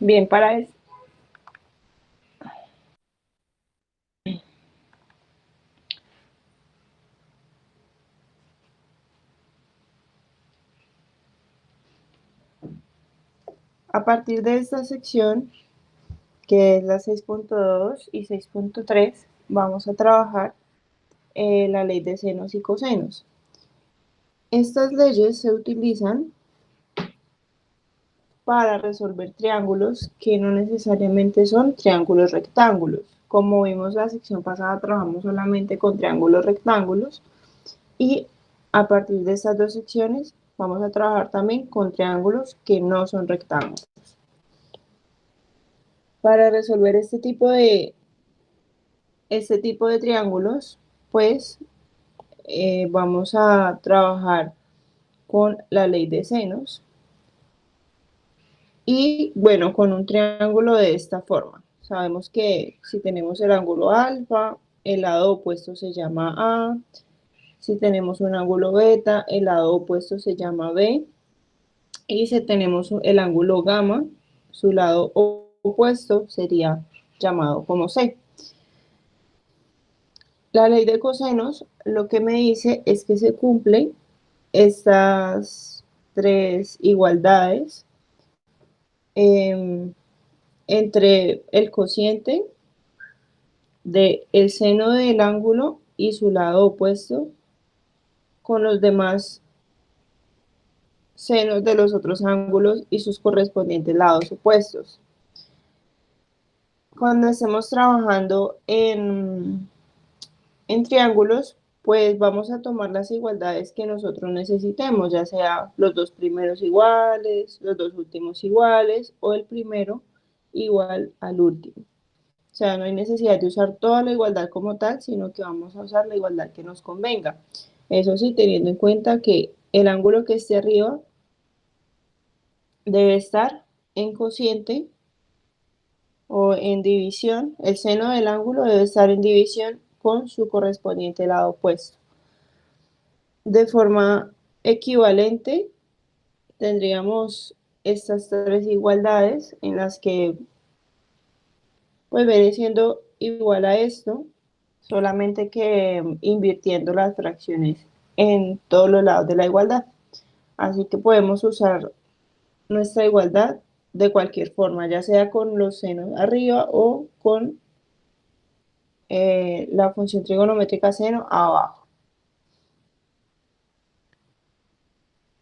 Bien, para eso. A partir de esta sección, que es la 6.2 y 6.3, vamos a trabajar la ley de senos y cosenos. Estas leyes se utilizan para resolver triángulos que no necesariamente son triángulos rectángulos. Como vimos la sección pasada, trabajamos solamente con triángulos rectángulos y a partir de estas dos secciones vamos a trabajar también con triángulos que no son rectángulos. Para resolver este tipo de triángulos, pues vamos a trabajar con la ley de senos y bueno, con un triángulo de esta forma. Sabemos que si tenemos el ángulo alfa, el lado opuesto se llama A. Si tenemos un ángulo beta, el lado opuesto se llama B. Y si tenemos el ángulo gamma, su lado opuesto sería llamado como C. La ley de cosenos lo que me dice es que se cumplen estas tres igualdades entre el cociente del seno del ángulo y su lado opuesto con los demás senos de los otros ángulos y sus correspondientes lados opuestos. Cuando estemos trabajando en triángulos, pues vamos a tomar las igualdades que nosotros necesitemos, ya sea los dos primeros iguales, los dos últimos iguales o el primero igual al último. O sea, no hay necesidad de usar toda la igualdad como tal, sino que vamos a usar la igualdad que nos convenga. Eso sí, teniendo en cuenta que el ángulo que esté arriba debe estar en cociente o en división, el seno del ángulo debe estar en división con su correspondiente lado opuesto. De forma equivalente, tendríamos estas tres igualdades en las que pues viene siendo igual a esto, solamente que invirtiendo las fracciones en todos los lados de la igualdad. Así que podemos usar nuestra igualdad de cualquier forma, ya sea con los senos arriba o con la función trigonométrica seno abajo.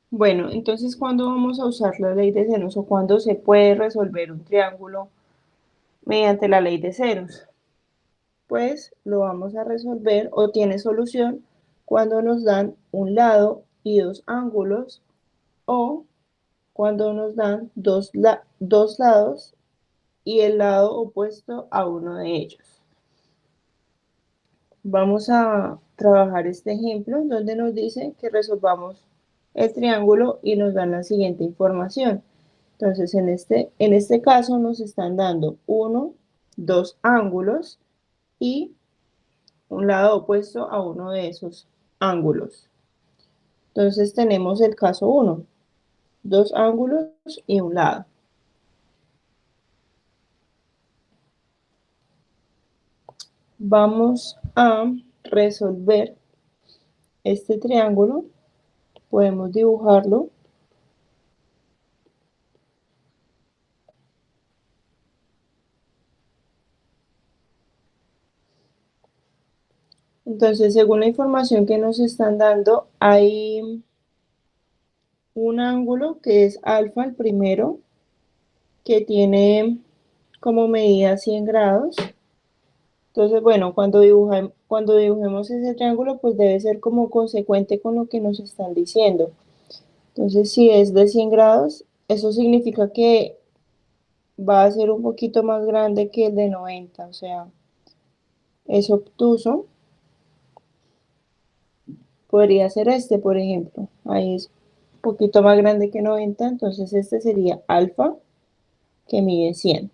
Bueno, entonces, ¿cuándo vamos a usar la ley de senos o cuándo se puede resolver un triángulo mediante la ley de senos? Pues lo vamos a resolver o tiene solución cuando nos dan un lado y dos ángulos o cuando nos dan dos lados y el lado opuesto a uno de ellos. Vamos a trabajar este ejemplo donde nos dice que resolvamos el triángulo y nos dan la siguiente información. Entonces, en este caso nos están dando dos ángulos y un lado opuesto a uno de esos ángulos. Entonces tenemos el caso 1, dos ángulos y un lado. Vamos a resolver este triángulo. Podemos dibujarlo. Entonces, según la información que nos están dando, hay un ángulo que es alfa, el primero, que tiene como medida 100 grados. Entonces, bueno, cuando dibujemos ese triángulo, pues debe ser como consecuente con lo que nos están diciendo. Entonces, si es de 100 grados, eso significa que va a ser un poquito más grande que el de 90, o sea, es obtuso. Podría ser este, por ejemplo. Ahí es un poquito más grande que 90, entonces este sería alfa, que mide 100.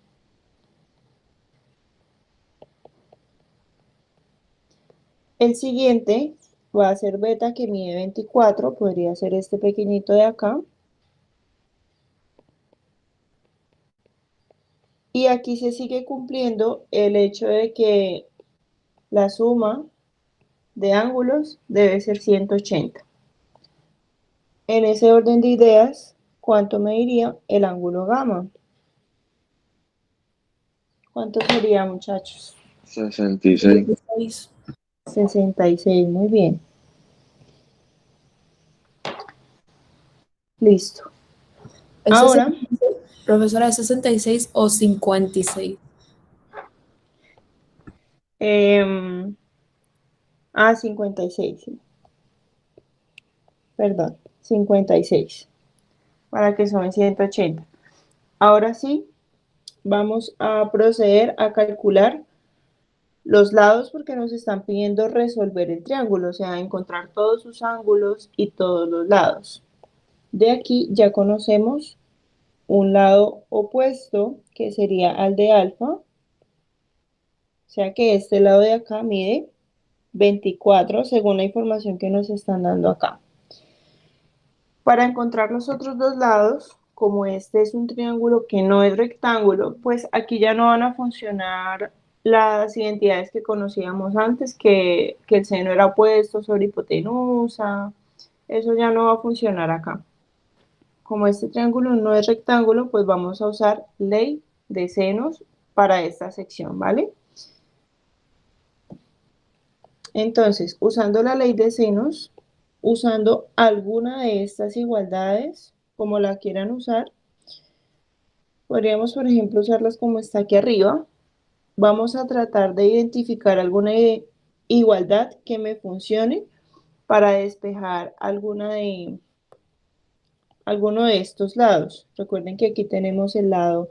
El siguiente va a ser beta, que mide 24, podría ser este pequeñito de acá. Y aquí se sigue cumpliendo el hecho de que la suma de ángulos debe ser 180. En ese orden de ideas, ¿cuánto mediría el ángulo gamma? ¿Cuánto sería, muchachos? 66. 16. 66, muy bien. Listo. ¿Es Ahora, 66? Profesora, ¿es 66 o 56? 56, sí. Perdón, 56, para que sumen 180. Ahora sí, vamos a proceder a calcular los lados porque nos están pidiendo resolver el triángulo, o sea, encontrar todos sus ángulos y todos los lados. De aquí ya conocemos un lado opuesto que sería al de alfa, o sea que este lado de acá mide 24 según la información que nos están dando acá. Para encontrar los otros dos lados, como este es un triángulo que no es rectángulo, pues aquí ya no van a funcionar las identidades que conocíamos antes, que el seno era opuesto sobre hipotenusa, eso ya no va a funcionar acá. Como este triángulo no es rectángulo, pues vamos a usar ley de senos para esta sección, ¿vale? Entonces, usando la ley de senos, usando alguna de estas igualdades, como la quieran usar, podríamos, por ejemplo, usarlas como está aquí arriba. Vamos a tratar de identificar alguna igualdad que me funcione para despejar alguno de estos lados. Recuerden que aquí tenemos el lado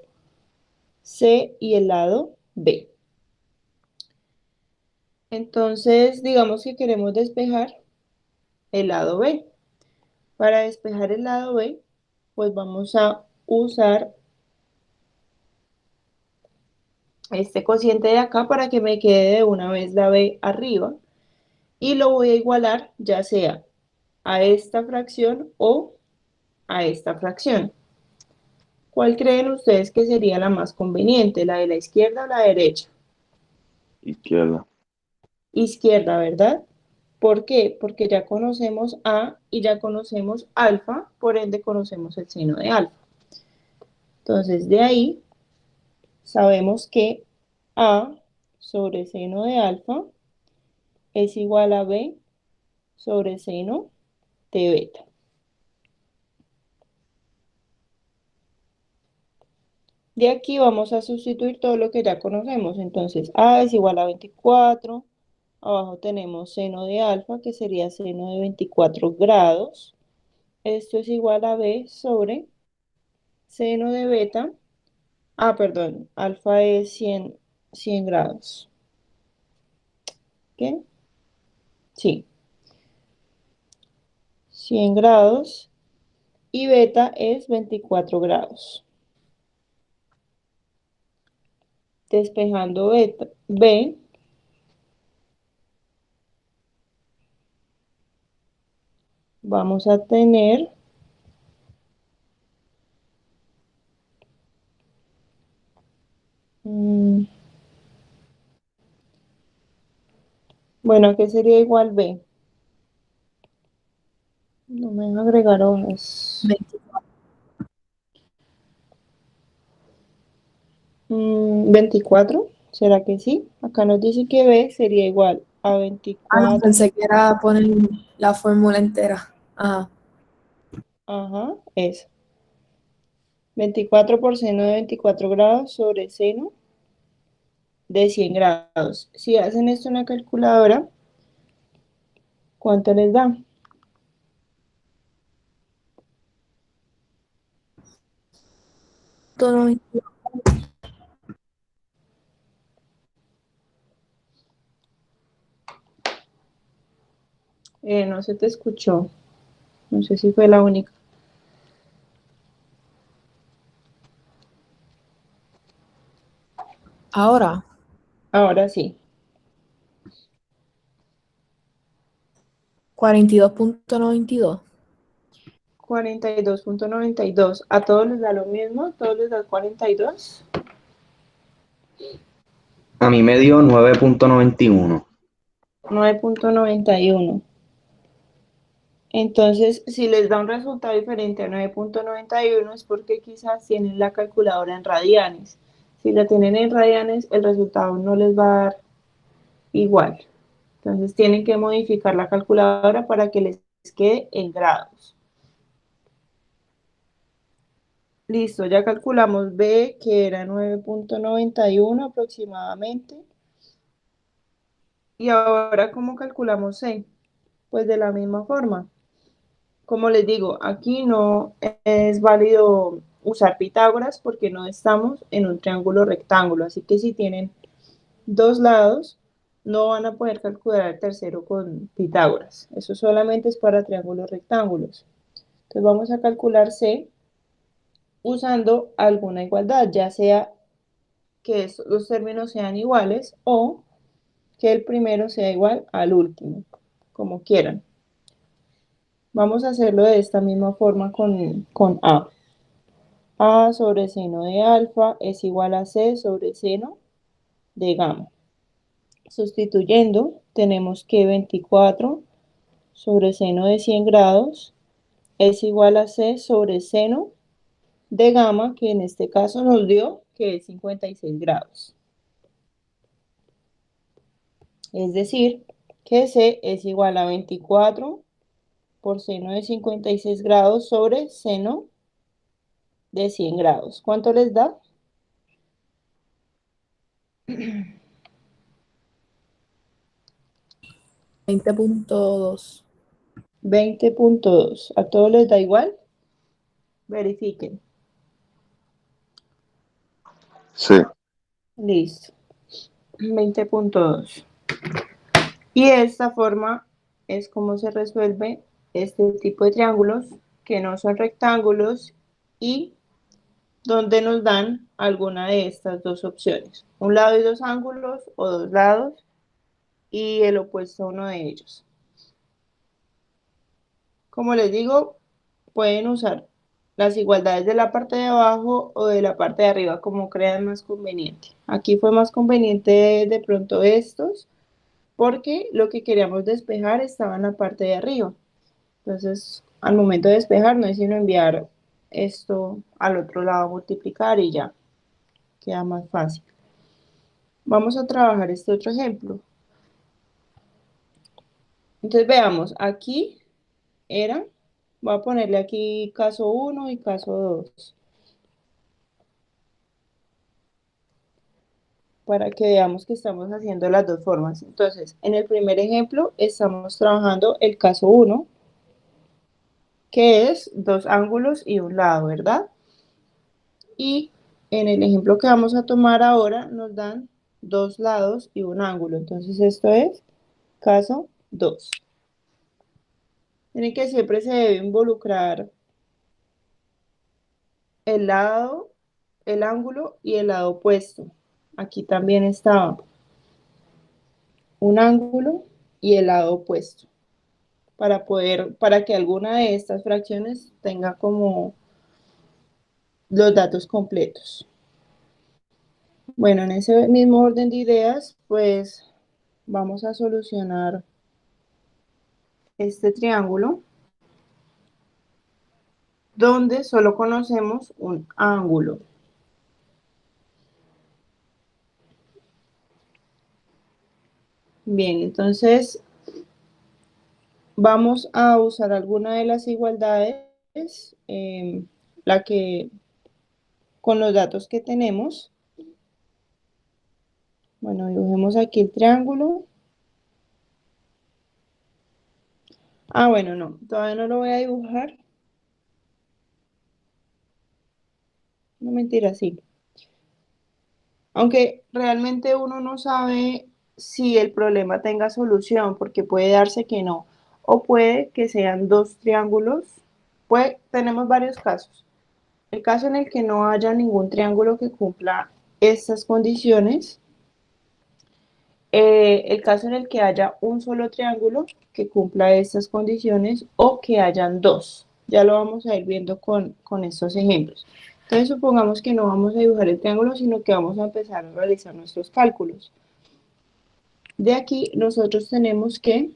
C y el lado B. Entonces, digamos que queremos despejar el lado B. Para despejar el lado B, pues vamos a usar este cociente de acá para que me quede de una vez la B arriba y lo voy a igualar ya sea a esta fracción o a esta fracción. ¿Cuál creen ustedes que sería la más conveniente, la de la izquierda o la derecha? Izquierda. Izquierda, ¿verdad? ¿Por qué? Porque ya conocemos A y ya conocemos alfa, por ende conocemos el seno de alfa. Entonces, de ahí sabemos que A sobre seno de alfa es igual a B sobre seno de beta. De aquí vamos a sustituir todo lo que ya conocemos. Entonces, A es igual a 24. Abajo tenemos seno de alfa, que sería seno de 24 grados. Esto es igual a B sobre seno de beta. Ah, perdón, alfa es 100 grados. ¿Qué? Sí, 100 grados. Y beta es 24 grados. Despejando beta, B, vamos a tener bueno, ¿qué sería igual B? No me deja agregar hojas. 24. 24, ¿será que sí? Acá nos dice que B sería igual a No, 24, pensé que era poner la fórmula entera. Ajá. ajá, eso. 24 por seno de 24 grados sobre seno de 100 grados. Si hacen esto en la calculadora, ¿cuánto les da? Todo No se te escuchó. No sé si fue la única. Ahora, Ahora sí. 42.92. 42.92. ¿A todos les da lo mismo? ¿A todos les da 42? A mí me dio 9.91. 9.91. Entonces, si les da un resultado diferente a 9.91 es porque quizás tienen la calculadora en radianes. Si la tienen en radianes, el resultado no les va a dar igual. Entonces, tienen que modificar la calculadora para que les quede en grados. Listo, ya calculamos B, que era 9.91 aproximadamente. Y ahora, ¿cómo calculamos C? Pues de la misma forma. Como les digo, aquí no es válido usar Pitágoras porque no estamos en un triángulo rectángulo. Así que si tienen dos lados, no van a poder calcular el tercero con Pitágoras. Eso solamente es para triángulos rectángulos. Entonces vamos a calcular C usando alguna igualdad, ya sea que los términos sean iguales o que el primero sea igual al último, como quieran. Vamos a hacerlo de esta misma forma con A. A sobre seno de alfa es igual a C sobre seno de gamma. Sustituyendo, tenemos que 24 sobre seno de 100 grados es igual a C sobre seno de gamma, que en este caso nos dio que es 56 grados. Es decir, que C es igual a 24 por seno de 56 grados sobre seno de 100 grados. ¿Cuánto les da? 20.2. 20.2. ¿A todos les da igual? Verifiquen. Sí. Listo. 20.2. Y de esta forma es como se resuelve este tipo de triángulos que no son rectángulos y donde nos dan alguna de estas dos opciones. Un lado y dos ángulos o dos lados y el opuesto a uno de ellos. Como les digo, pueden usar las igualdades de la parte de abajo o de la parte de arriba como crean más conveniente. Aquí fue más conveniente de pronto estos porque lo que queríamos despejar estaba en la parte de arriba. Entonces, al momento de despejar no es sino enviar esto al otro lado, multiplicar y ya, queda más fácil. Vamos a trabajar este otro ejemplo. Entonces veamos, aquí era, voy a ponerle aquí caso 1 y caso 2, para que veamos que estamos haciendo las dos formas. Entonces, en el primer ejemplo estamos trabajando el caso 1, que es dos ángulos y un lado, ¿verdad? Y en el ejemplo que vamos a tomar ahora nos dan dos lados y un ángulo. Entonces esto es caso 2. Miren que siempre se debe involucrar el lado, el ángulo y el lado opuesto. Aquí también estaba un ángulo y el lado opuesto, para que alguna de estas fracciones tenga como los datos completos. Bueno, en ese mismo orden de ideas, pues vamos a solucionar este triángulo donde solo conocemos un ángulo. Bien, entonces vamos a usar alguna de las igualdades, la que con los datos que tenemos. Bueno, dibujemos aquí el triángulo. Ah, bueno, no, todavía no lo voy a dibujar. No, mentira, sí. Aunque realmente uno no sabe si el problema tenga solución, porque puede darse que no. O puede que sean dos triángulos. Tenemos varios casos. El caso en el que no haya ningún triángulo que cumpla estas condiciones. El caso en el que haya un solo triángulo que cumpla estas condiciones o que hayan dos. Ya lo vamos a ir viendo con estos ejemplos. Entonces supongamos que no vamos a dibujar el triángulo, sino que vamos a empezar a realizar nuestros cálculos. De aquí nosotros tenemos que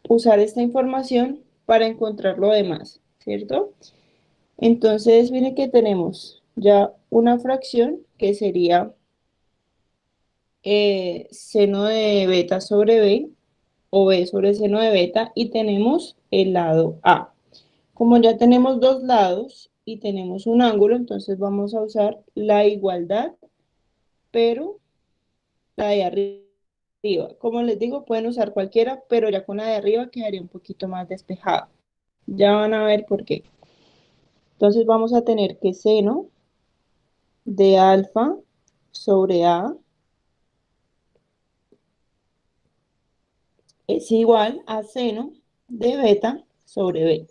usar esta información para encontrar lo demás, ¿cierto? Entonces, miren que tenemos ya una fracción que sería seno de beta sobre b, o b sobre seno de beta, y tenemos el lado A. Como ya tenemos dos lados y tenemos un ángulo, entonces vamos a usar la igualdad, pero la de arriba. Como les digo, pueden usar cualquiera, pero ya con la de arriba quedaría un poquito más despejada. Ya van a ver por qué. Entonces vamos a tener que seno de alfa sobre A es igual a seno de beta sobre B.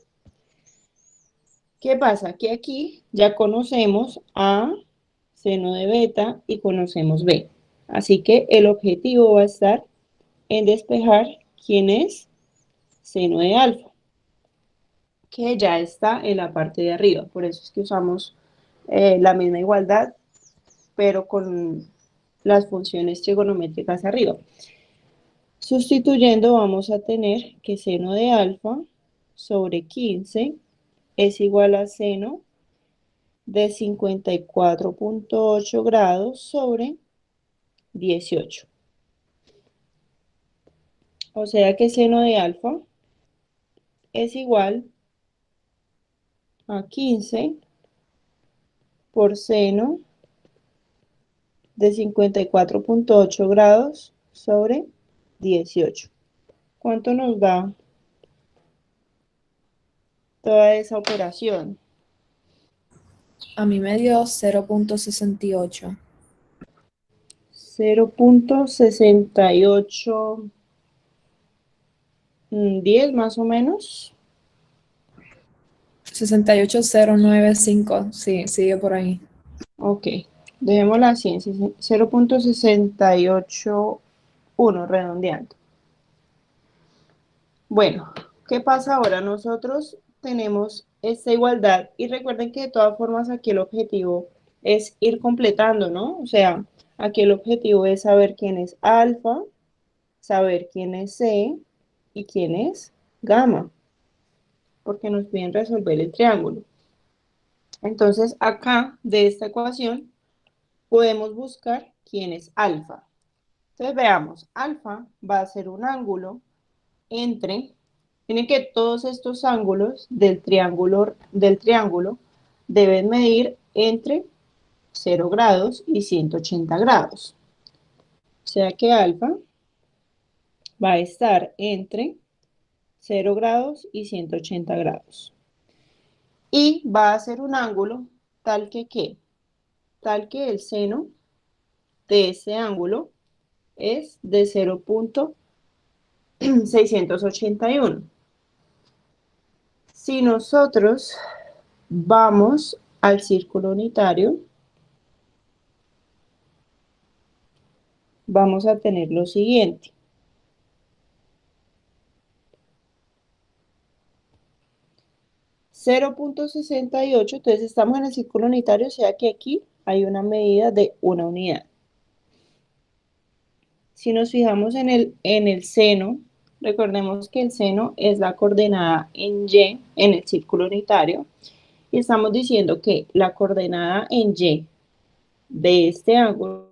¿Qué pasa? Que aquí ya conocemos A, seno de beta, y conocemos B. Así que el objetivo va a estar en despejar quién es seno de alfa, que ya está en la parte de arriba. Por eso es que usamos la misma igualdad, pero con las funciones trigonométricas arriba. Sustituyendo vamos a tener que seno de alfa sobre 15 es igual a seno de 54.8 grados sobre 18. O sea que seno de alfa es igual a 15 por seno de 54.8 grados sobre 18. ¿Cuánto nos da toda esa operación? A mí me dio 0.68. 0.68, 10 más o menos. 68095, sí, sigue por ahí. Ok, dejémosla así, 0.681, redondeando. Bueno, ¿qué pasa ahora? Nosotros tenemos esta igualdad y recuerden que de todas formas aquí el objetivo es ir completando, ¿no? O sea, aquí el objetivo es saber quién es alfa, saber quién es C y quién es gamma, porque nos piden resolver el triángulo. Entonces, acá de esta ecuación podemos buscar quién es alfa. Entonces, veamos, alfa va a ser un ángulo entre, tienen que todos estos ángulos del triángulo deben medir entre 0 grados y 180 grados. O sea que alfa va a estar entre 0 grados y 180 grados. Y va a ser un ángulo tal que ¿qué? Tal que el seno de ese ángulo es de 0.681. Si nosotros vamos al círculo unitario, vamos a tener lo siguiente. .68, entonces estamos en el círculo unitario, o sea que aquí hay una medida de una unidad. Si nos fijamos en el seno, recordemos que el seno es la coordenada en Y en el círculo unitario, y estamos diciendo que la coordenada en Y de este ángulo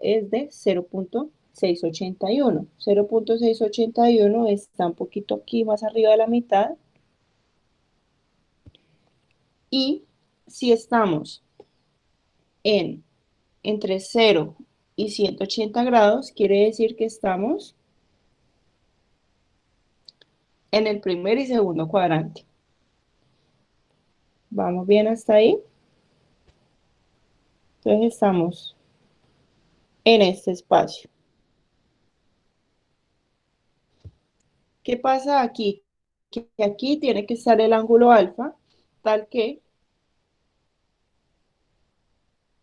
es de 0.681. 0.681 está un poquito aquí más arriba de la mitad. Y si estamos entre 0 y 180 grados, quiere decir que estamos en el primer y segundo cuadrante. ¿Vamos bien hasta ahí? Entonces estamos en este espacio. ¿Qué pasa aquí? Que aquí tiene que estar el ángulo alfa, tal que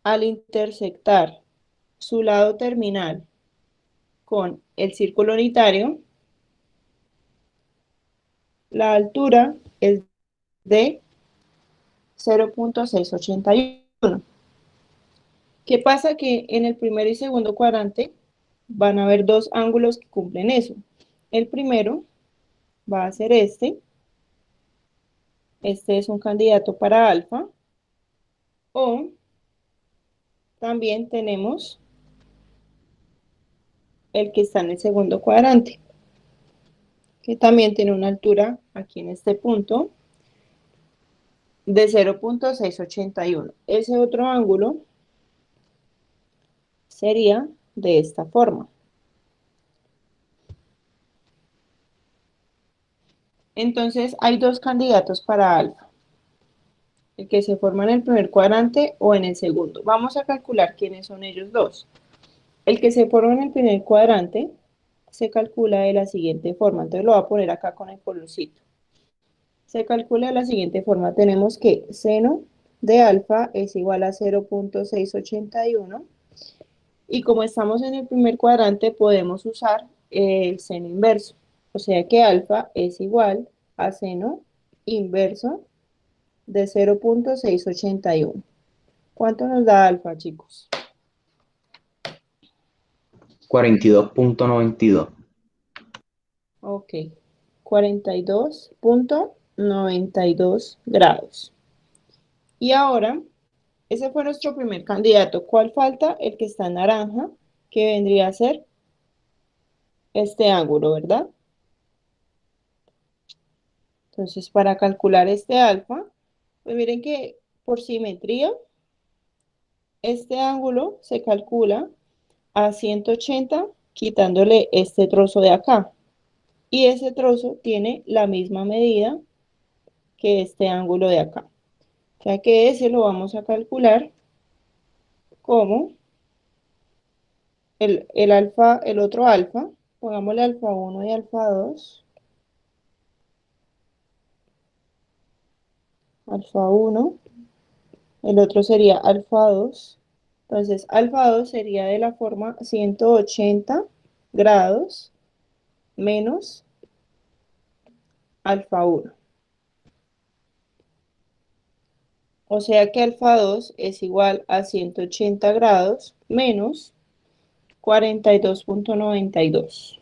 al intersectar su lado terminal con el círculo unitario, la altura es de 0.681. ¿Qué pasa? Que en el primer y segundo cuadrante van a haber dos ángulos que cumplen eso. El primero va a ser este. Este es un candidato para alfa. O también tenemos el que está en el segundo cuadrante, que también tiene una altura aquí en este punto de 0.681. Ese otro ángulo sería de esta forma. Entonces hay dos candidatos para alfa, el que se forma en el primer cuadrante o en el segundo. Vamos a calcular quiénes son ellos dos. El que se forma en el primer cuadrante se calcula de la siguiente forma. Entonces lo voy a poner acá con el colorcito. Se calcula de la siguiente forma. Tenemos que seno de alfa es igual a 0.681. Y como estamos en el primer cuadrante, podemos usar el seno inverso. O sea que alfa es igual a seno inverso de 0.681. ¿Cuánto nos da alfa, chicos? 42.92. Ok, 42.92 grados. Y ahora, ese fue nuestro primer candidato. ¿Cuál falta? El que está en naranja, que vendría a ser este ángulo, ¿verdad? Entonces, para calcular este alfa, pues miren que por simetría, este ángulo se calcula a 180 quitándole este trozo de acá. Y ese trozo tiene la misma medida que este ángulo de acá. O sea que ese lo vamos a calcular como el alfa, el otro alfa, pongámosle alfa 1 y alfa 2. Alfa 1, el otro sería alfa 2. Entonces, alfa 2 sería de la forma 180 grados menos alfa 1. O sea que alfa 2 es igual a 180 grados menos 42.92.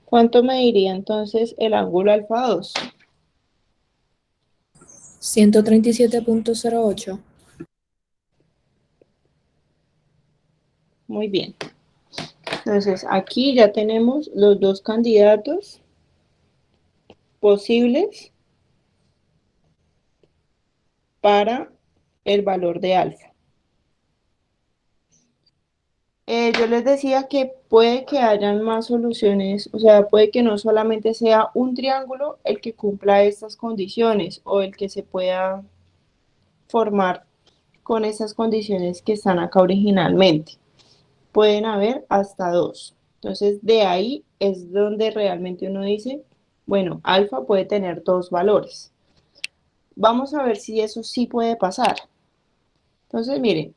¿Cuánto mediría entonces el ángulo alfa 2? 137.08. Muy bien. Entonces, aquí ya tenemos los dos candidatos posibles para el valor de alfa. Yo les decía que puede que hayan más soluciones, o sea, puede que no solamente sea un triángulo el que cumpla estas condiciones o el que se pueda formar con esas condiciones que están acá originalmente. Pueden haber hasta dos. Entonces, de ahí es donde realmente uno dice, bueno, alfa puede tener dos valores. Vamos a ver si eso sí puede pasar. Entonces, miren,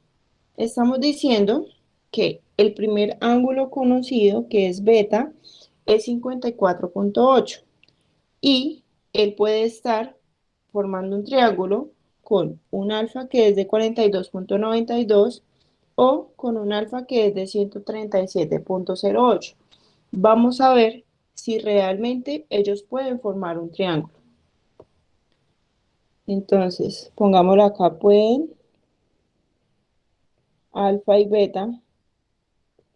estamos diciendo que el primer ángulo conocido, que es beta, es 54.8 y él puede estar formando un triángulo con un alfa que es de 42.92 o con un alfa que es de 137.08. Vamos a ver si realmente ellos pueden formar un triángulo. Entonces, pongámoslo acá, pueden alfa y beta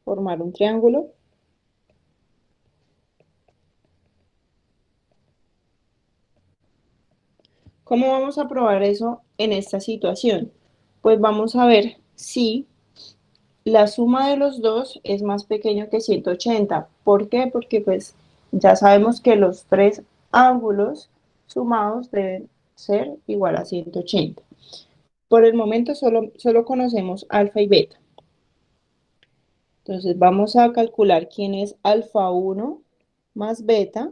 formar un triángulo. ¿Cómo vamos a probar eso en esta situación? Pues vamos a ver si la suma de los dos es más pequeño que 180. ¿Por qué? Porque pues ya sabemos que los tres ángulos sumados deben ser igual a 180. Por el momento solo conocemos alfa y beta. Entonces vamos a calcular quién es alfa 1 más beta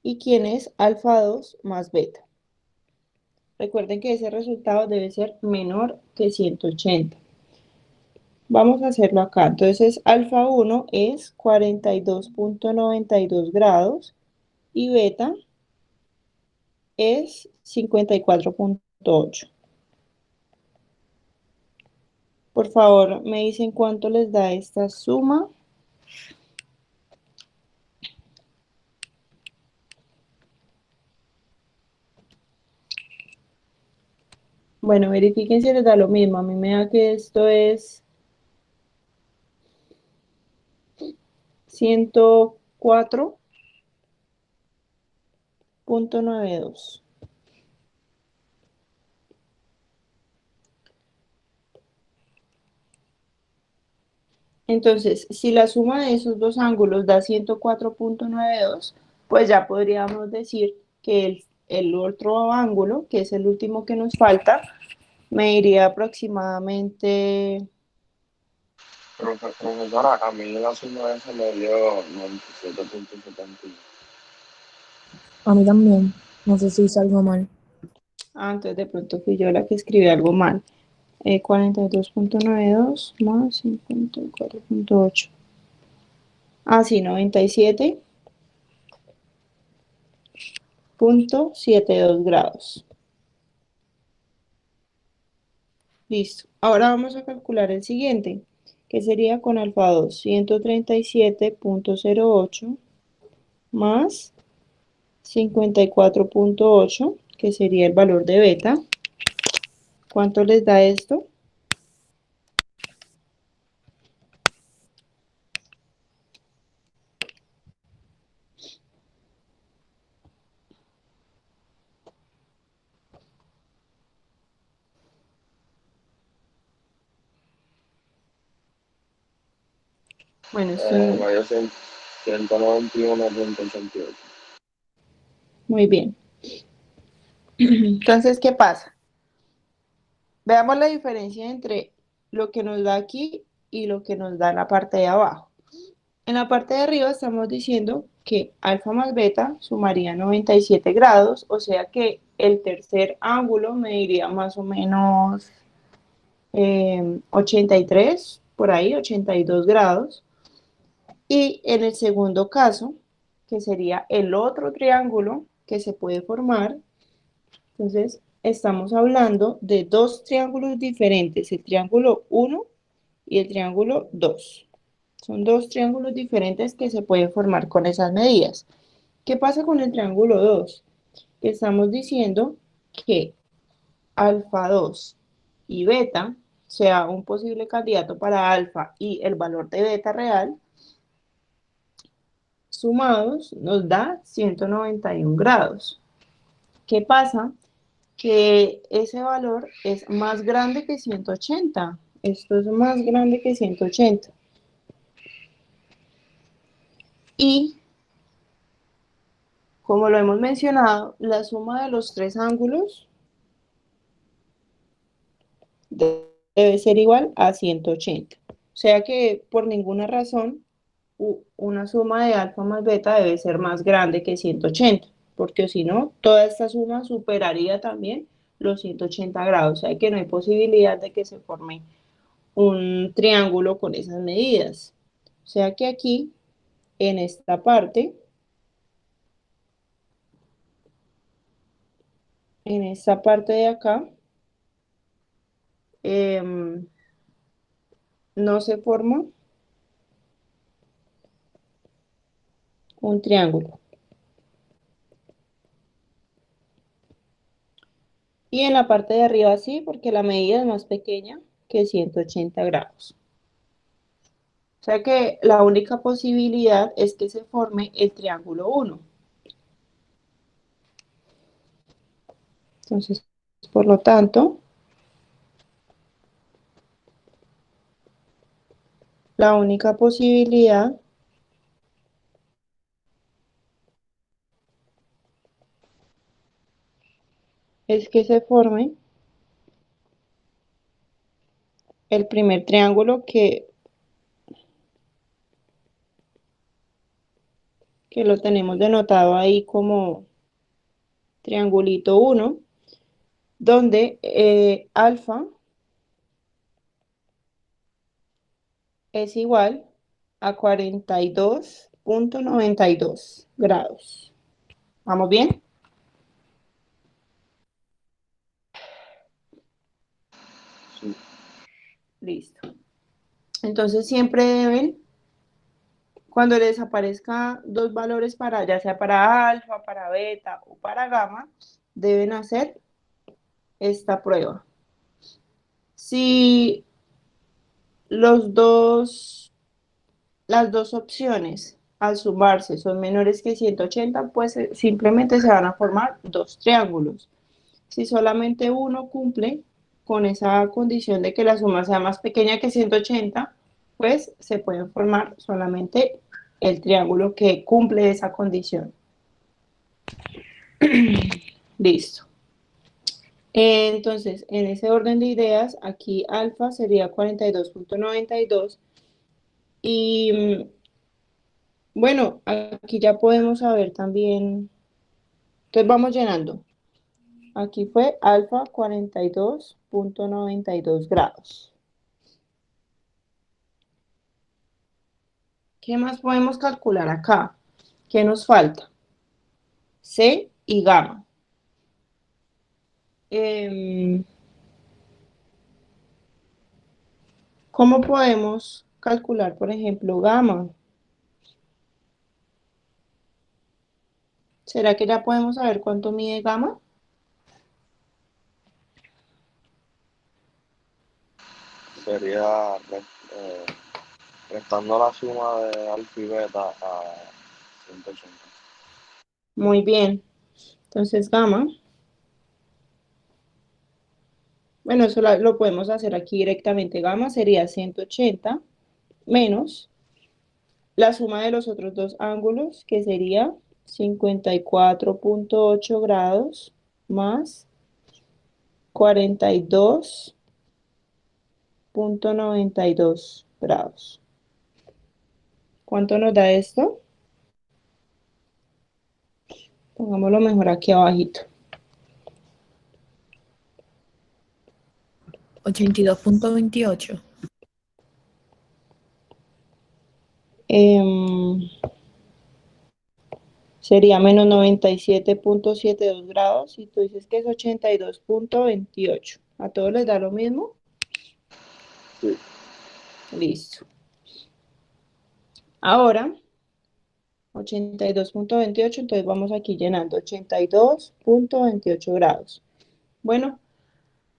y quién es alfa 2 más beta. Recuerden que ese resultado debe ser menor que 180. Vamos a hacerlo acá. Entonces, alfa 1 es 42.92 grados y beta es 54.8. Por favor, me dicen cuánto les da esta suma. Bueno, verifiquen si les da lo mismo. A mí me da que esto es 104.92. Entonces, si la suma de esos dos ángulos da 104.92, pues ya podríamos decir que el otro ángulo, que es el último que nos falta, me iría aproximadamente, Profesora, a mí la suma esa me dio 97.71. A mí también. No sé si hice algo mal. entonces de pronto fui yo la que escribí algo mal. 42.92 más 54.8. Sí, 97.72 grados. Listo. Ahora vamos a calcular el siguiente, que sería con alfa 2, 137.08 más 54.8, que sería el valor de beta. ¿Cuánto les da esto? Bueno, esto Me dio 191.88. muy bien. Entonces, ¿qué pasa? Veamos la diferencia entre lo que nos da aquí y lo que nos da en la parte de abajo. En la parte de arriba estamos diciendo que alfa más beta sumaría 97 grados, o sea que el tercer ángulo me iría más o menos 83, por ahí, 82 grados. Y en el segundo caso, que sería el otro triángulo que se puede formar, entonces estamos hablando de dos triángulos diferentes, el triángulo 1 y el triángulo 2. Son dos triángulos diferentes que se pueden formar con esas medidas. ¿Qué pasa con el triángulo 2? Estamos diciendo que alfa 2 y beta, sea un posible candidato para alfa y el valor de beta real, sumados nos da 191 grados. ¿Qué pasa? Que ese valor es más grande que 180. Esto es más grande que 180. Y como lo hemos mencionado, la suma de los tres ángulos debe ser igual a 180. O sea que por ninguna razón una suma de alfa más beta debe ser más grande que 180, porque si no, toda esta suma superaría también los 180 grados. O sea que no hay posibilidad de que se forme un triángulo con esas medidas. O sea que aquí, en esta parte de acá, no se forma un triángulo. Y en la parte de arriba sí, porque la medida es más pequeña que 180 grados. O sea que la única posibilidad es que se forme el triángulo 1. Entonces, por lo tanto, la única posibilidad es que se forme el primer triángulo que lo tenemos denotado ahí como triangulito 1. donde alfa es igual a 42.92 grados. ¿Vamos bien? Sí. Listo. Entonces siempre deben, cuando les aparezca dos valores para, ya sea para alfa, para beta o para gamma, deben hacer esta prueba. Si las dos opciones al sumarse son menores que 180, pues simplemente se van a formar dos triángulos. Si solamente uno cumple con esa condición de que la suma sea más pequeña que 180, pues se pueden formar solamente el triángulo que cumple esa condición. Listo. Entonces, en ese orden de ideas, aquí alfa sería 42.92 y bueno, aquí ya podemos saber también, entonces vamos llenando. Aquí fue alfa 42.92 grados. ¿Qué más podemos calcular acá? ¿Qué nos falta? C y gamma. ¿Cómo podemos calcular, por ejemplo, gamma? ¿Será que ya podemos saber cuánto mide gamma? Sería restando la suma de alfa y beta a 180. Muy bien. Entonces, gamma. Bueno, eso lo podemos hacer aquí directamente. Gamma sería 180 menos la suma de los otros dos ángulos, que sería 54.8 grados más 42.92 grados. ¿Cuánto nos da esto? Pongámoslo mejor aquí abajito. 82.28. Sería menos 97.72 grados y tú dices que es 82.28. ¿A todos les da lo mismo? Sí. Listo. Ahora, 82.28, entonces vamos aquí llenando 82.28 grados. Bueno,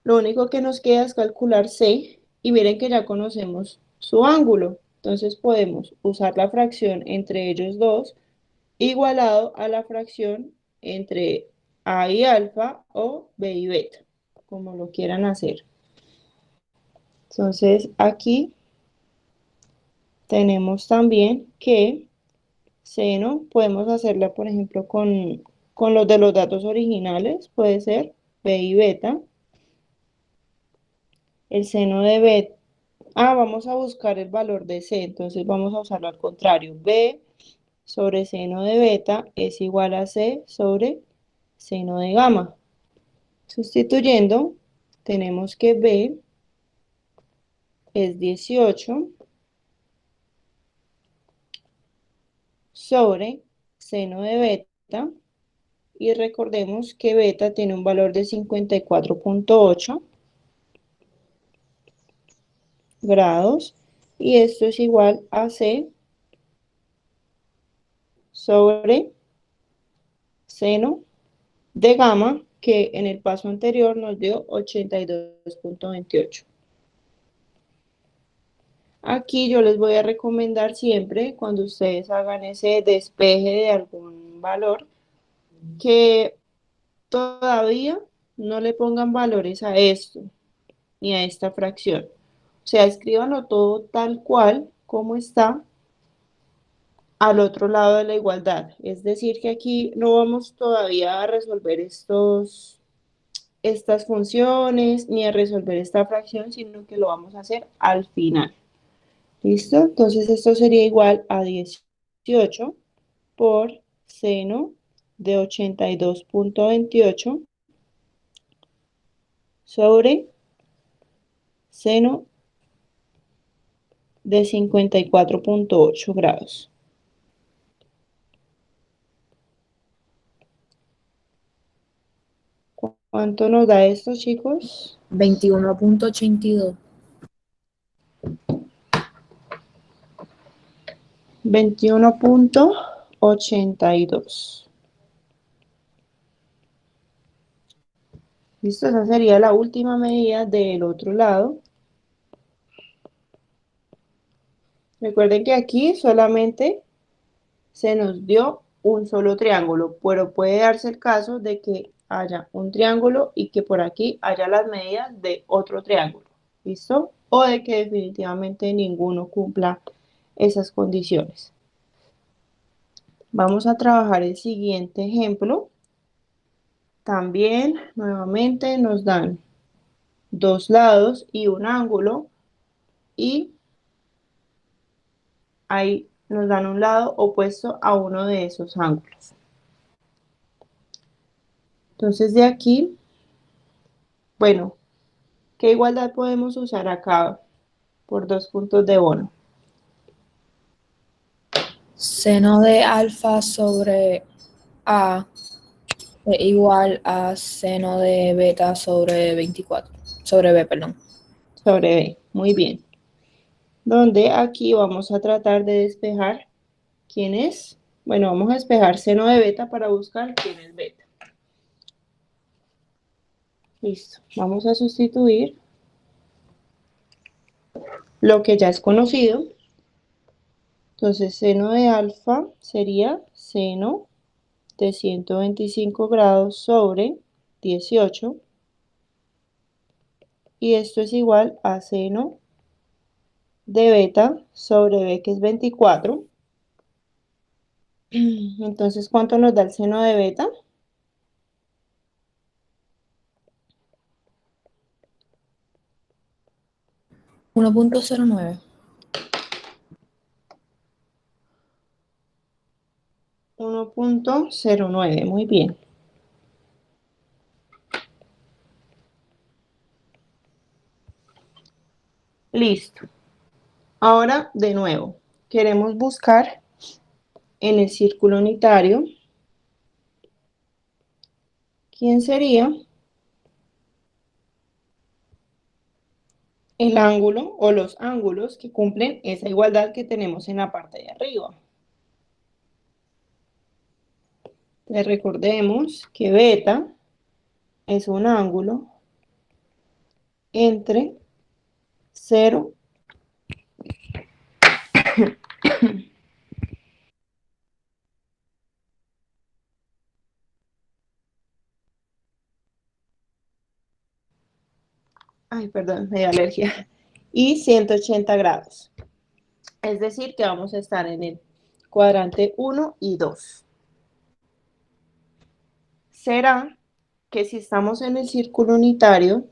lo único que nos queda es calcular C y miren que ya conocemos su ángulo. Entonces podemos usar la fracción entre ellos dos igualado a la fracción entre A y alfa o B y beta, como lo quieran hacer. Entonces aquí tenemos también que seno, podemos hacerla por ejemplo con los de los datos originales, puede ser B y beta. El seno de beta, vamos a buscar el valor de C, entonces vamos a usarlo al contrario. B sobre seno de beta es igual a C sobre seno de gamma. Sustituyendo, tenemos que B es 18 sobre seno de beta y recordemos que beta tiene un valor de 54.8 grados y esto es igual a C sobre seno de gamma que en el paso anterior nos dio 82.28. Aquí yo les voy a recomendar siempre, cuando ustedes hagan ese despeje de algún valor, que todavía no le pongan valores a esto, ni a esta fracción. O sea, escríbanlo todo tal cual como está al otro lado de la igualdad. Es decir, que aquí no vamos todavía a resolver estas funciones, ni a resolver esta fracción, sino que lo vamos a hacer al final. ¿Listo? Entonces esto sería igual a 18 por seno de 82.28 sobre seno de 54.8 grados. ¿Cuánto nos da esto, chicos? 21.82. 21.82. Listo, esa sería la última medida del otro lado. Recuerden que aquí solamente se nos dio un solo triángulo, pero puede darse el caso de que haya un triángulo y que por aquí haya las medidas de otro triángulo. ¿Listo? O de que definitivamente ninguno cumpla esas condiciones. Vamos a trabajar el siguiente ejemplo. También, nuevamente, nos dan dos lados y un ángulo y ahí nos dan un lado opuesto a uno de esos ángulos. Entonces de aquí, bueno, ¿qué igualdad podemos usar acá por dos puntos de bono? Seno de alfa sobre A es igual a seno de beta sobre 24. Sobre B, perdón. Sobre B, muy bien. Donde aquí vamos a tratar de despejar quién es. Bueno, vamos a despejar seno de beta para buscar quién es beta. Listo, vamos a sustituir lo que ya es conocido. Entonces, seno de alfa sería seno de 125 grados sobre 18. Y esto es igual a seno de beta sobre b, que es 24. Entonces, ¿cuánto nos da el seno de beta? 1.09. 1.09, muy bien. Listo. Ahora, de nuevo, queremos buscar en el círculo unitario quién sería el ángulo o los ángulos que cumplen esa igualdad que tenemos en la parte de arriba. Les recordemos que beta es un ángulo entre 0 ay, perdón, me dio alergia, y 180 grados. Es decir, que vamos a estar en el cuadrante 1 y 2. ¿Será que si estamos en el círculo unitario,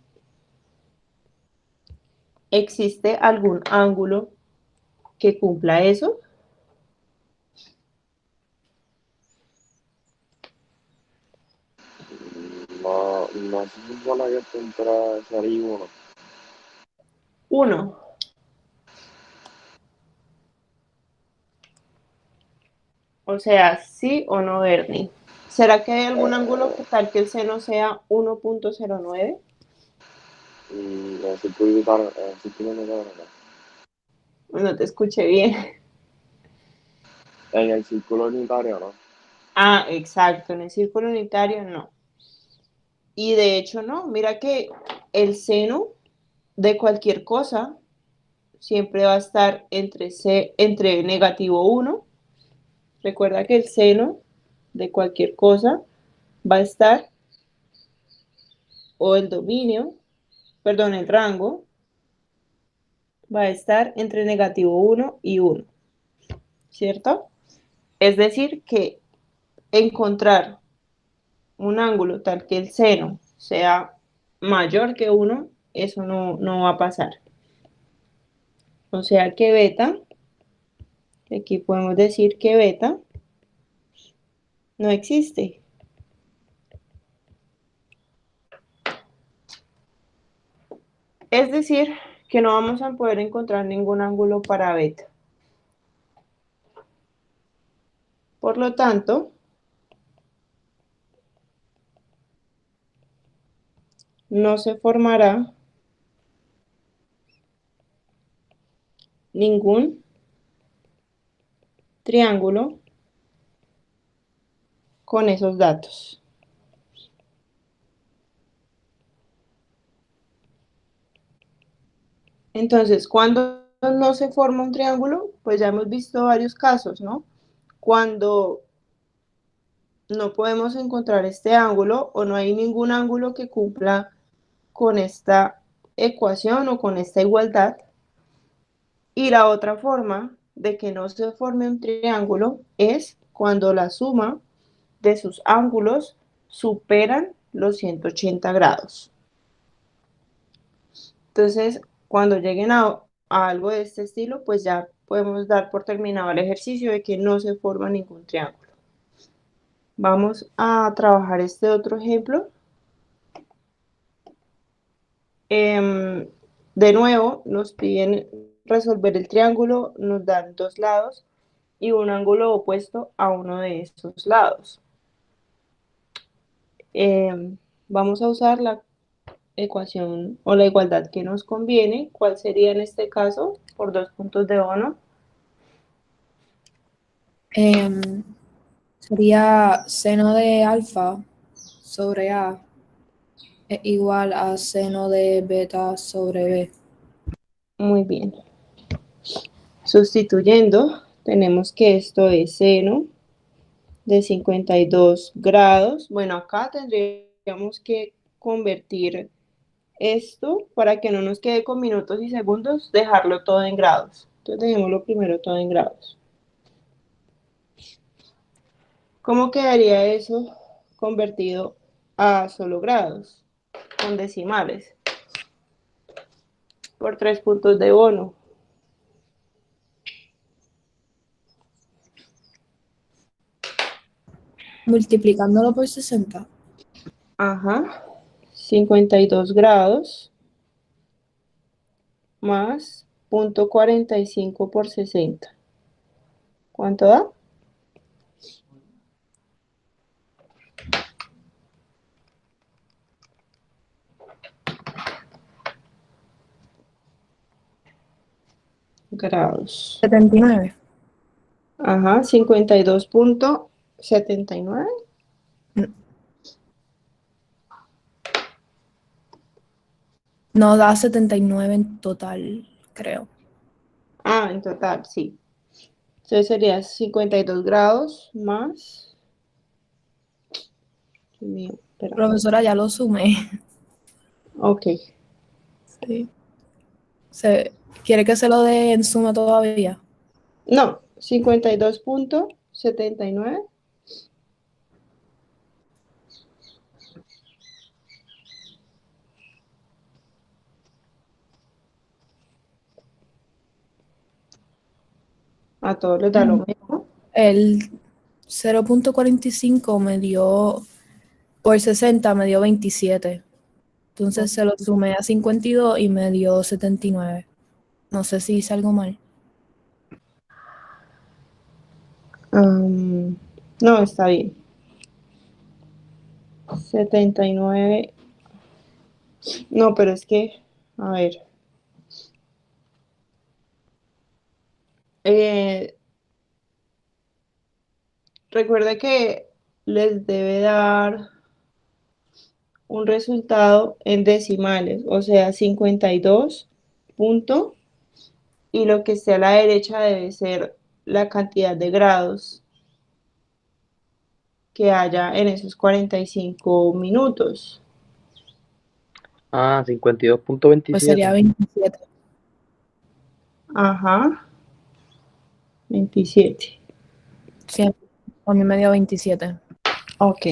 existe algún ángulo que cumpla eso? No, no se supone que esto entra sería uno. 1. O sea, sí o no, Bernie. ¿Será que hay algún ángulo que tal que el seno sea 1.09? Y el círculo unitario, No te escuché bien. en el círculo unitario, ¿no? Ah, exacto, en el círculo unitario no. Y de hecho no, mira que el seno de cualquier cosa siempre va a estar entre negativo 1. Recuerda que el seno de cualquier cosa va a estar, o el dominio, perdón, el rango, va a estar entre negativo 1 y 1, ¿cierto? Es decir, que encontrar un ángulo tal que el seno sea mayor que 1, eso no va a pasar. O sea que beta, aquí podemos decir que beta no existe. Es decir, que no vamos a poder encontrar ningún ángulo para beta. Por lo tanto, no se formará ningún triángulo con esos datos. Entonces, cuando no se forma un triángulo, pues ya hemos visto varios casos, ¿no? Cuando no podemos encontrar este ángulo o no hay ningún ángulo que cumpla con esta ecuación o con esta igualdad. Y la otra forma de que no se forme un triángulo es cuando la suma de sus ángulos superan los 180 grados. Entonces, cuando lleguen a algo de este estilo, pues ya podemos dar por terminado el ejercicio de que no se forma ningún triángulo. Vamos a trabajar este otro ejemplo. De nuevo, nos piden resolver el triángulo, nos dan dos lados y un ángulo opuesto a uno de estos lados. Vamos a usar la ecuación o la igualdad que nos conviene. ¿Cuál sería en este caso? Por 2 puntos de Ono. Sería seno de alfa sobre A es igual a seno de beta sobre B. Muy bien. Sustituyendo, tenemos que esto es seno de 52 grados. Bueno, acá tendríamos que convertir esto para que no nos quede con minutos y segundos, dejarlo todo en grados. Entonces dejémoslo primero todo en grados. ¿Cómo quedaría eso convertido a solo grados? Con decimales. Por 3 puntos de Ono. Multiplicándolo por 60. Ajá. 52 grados más 0.45 por 60. ¿Cuánto da? Grados. 79. Ajá, 52.79. No da 79 en total, creo. Ah, en total, sí. Entonces sería 52 grados más. Dios mío, espera. Profesora, ya lo sumé. Ok. Sí. ¿Quiere que se lo dé en suma todavía? No, 52.79. A todos les da lo mismo. El 0.45 me dio, por 60 me dio 27. Entonces se lo sumé a 52 y me dio 79. No sé si hice algo mal. No, está bien. 79. No, pero es que, a ver. Recuerda que les debe dar un resultado en decimales, o sea, 52 punto, y lo que esté a la derecha debe ser la cantidad de grados que haya en esos 45 minutos. Ah, Pues sería 52.27. 27. Ajá, 27. Sí, a mí me dio 27. Ok.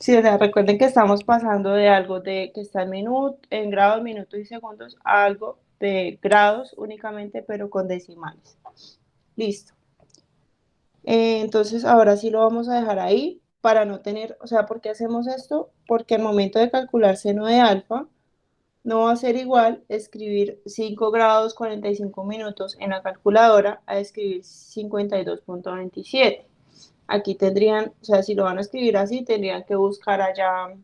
Sí, o sea, recuerden que estamos pasando de algo de que está en grados, minutos y segundos a algo de grados únicamente, pero con decimales. Listo. Entonces, ahora sí lo vamos a dejar ahí para no tener, o sea, ¿por qué hacemos esto? Porque al momento de calcular seno de alfa, no va a ser igual escribir 5 grados 45 minutos en la calculadora a escribir 52.27. Aquí tendrían, o sea, si lo van a escribir así, tendrían que buscar allá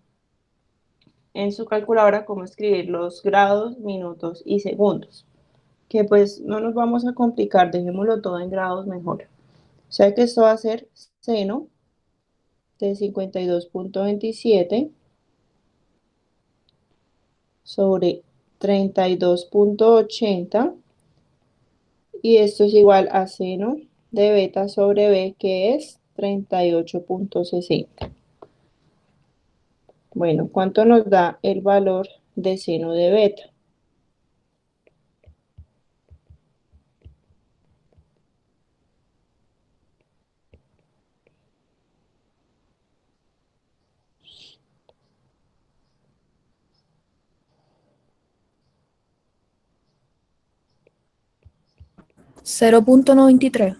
en su calculadora cómo escribir los grados, minutos y segundos. Que pues no nos vamos a complicar, dejémoslo todo en grados mejor. O sea que esto va a ser seno de 52.27 sobre 32.80 y esto es igual a seno de beta sobre b, que es 38.60. Bueno, ¿cuánto nos da el valor de seno de beta? $0.93.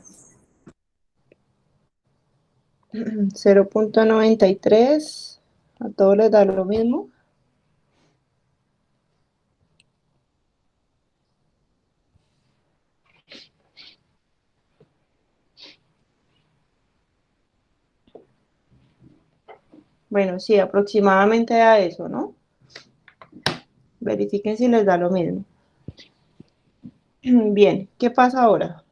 0.93, a todos les da lo mismo. Bueno, sí, aproximadamente a eso, ¿no? Verifiquen si les da lo mismo. Bien, ¿qué pasa ahora?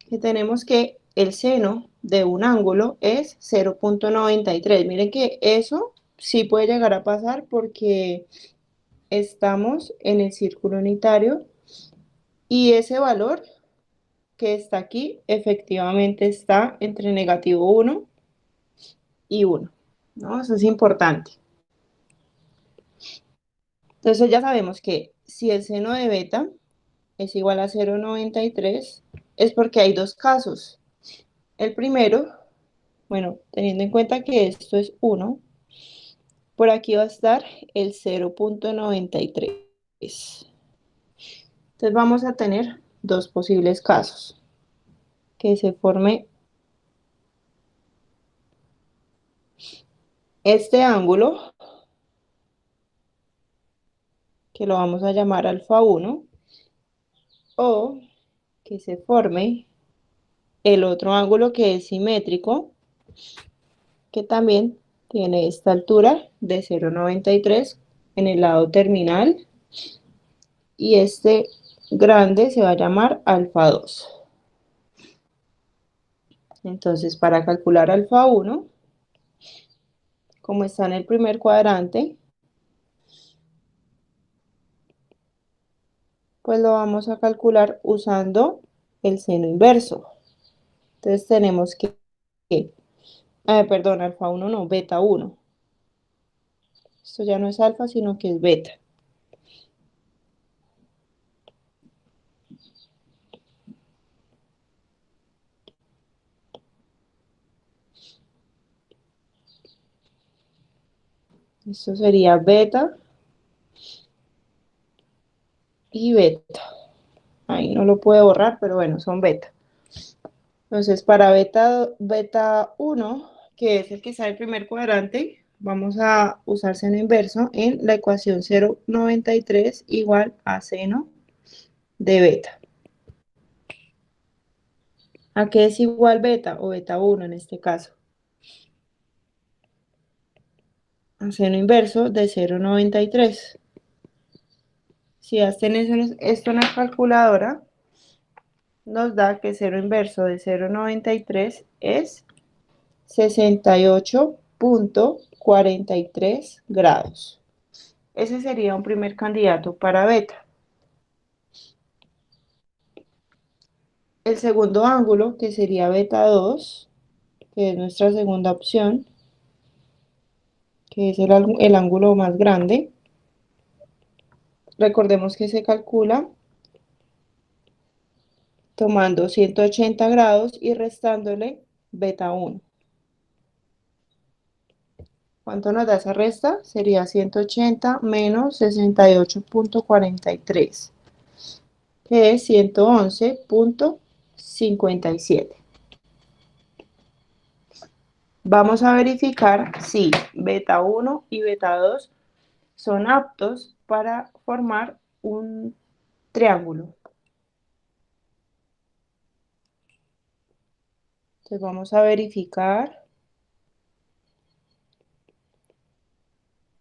Que tenemos que el seno de un ángulo es 0.93. Miren que eso sí puede llegar a pasar porque estamos en el círculo unitario y ese valor que está aquí efectivamente está entre negativo 1 y 1, ¿no? Eso es importante. Entonces ya sabemos que si el seno de beta es igual a 0.93, es porque hay dos casos. El primero, bueno, teniendo en cuenta que esto es 1, por aquí va a estar el 0.93. Entonces vamos a tener dos posibles casos. Que se forme este ángulo, que lo vamos a llamar alfa 1, o que se forme el otro ángulo que es simétrico, que también tiene esta altura de 0.93 en el lado terminal, y este grande se va a llamar alfa 2. Entonces, para calcular alfa 1, como está en el primer cuadrante, pues lo vamos a calcular usando el seno inverso. Entonces tenemos perdón, alfa 1 no, beta 1. Esto ya no es alfa, sino que es beta. Esto sería beta y beta. Ahí no lo puedo borrar, pero bueno, son beta. Entonces, para beta 1, que es el que está en el primer cuadrante, vamos a usar seno inverso en la ecuación 0.93 igual a seno de beta. ¿A qué es igual beta o beta 1 en este caso? A seno inverso de 0.93. Si hacen esto en la calculadora, nos da que cero inverso de 0.93 es 68.43 grados. Ese sería un primer candidato para beta. El segundo ángulo, que sería beta 2, que es nuestra segunda opción, que es el ángulo más grande. Recordemos que se calcula tomando 180 grados y restándole beta 1. ¿Cuánto nos da esa resta? Sería 180 menos 68.43, que es 111.57. Vamos a verificar si beta 1 y beta 2 son aptos para formar un triángulo. Entonces vamos a verificar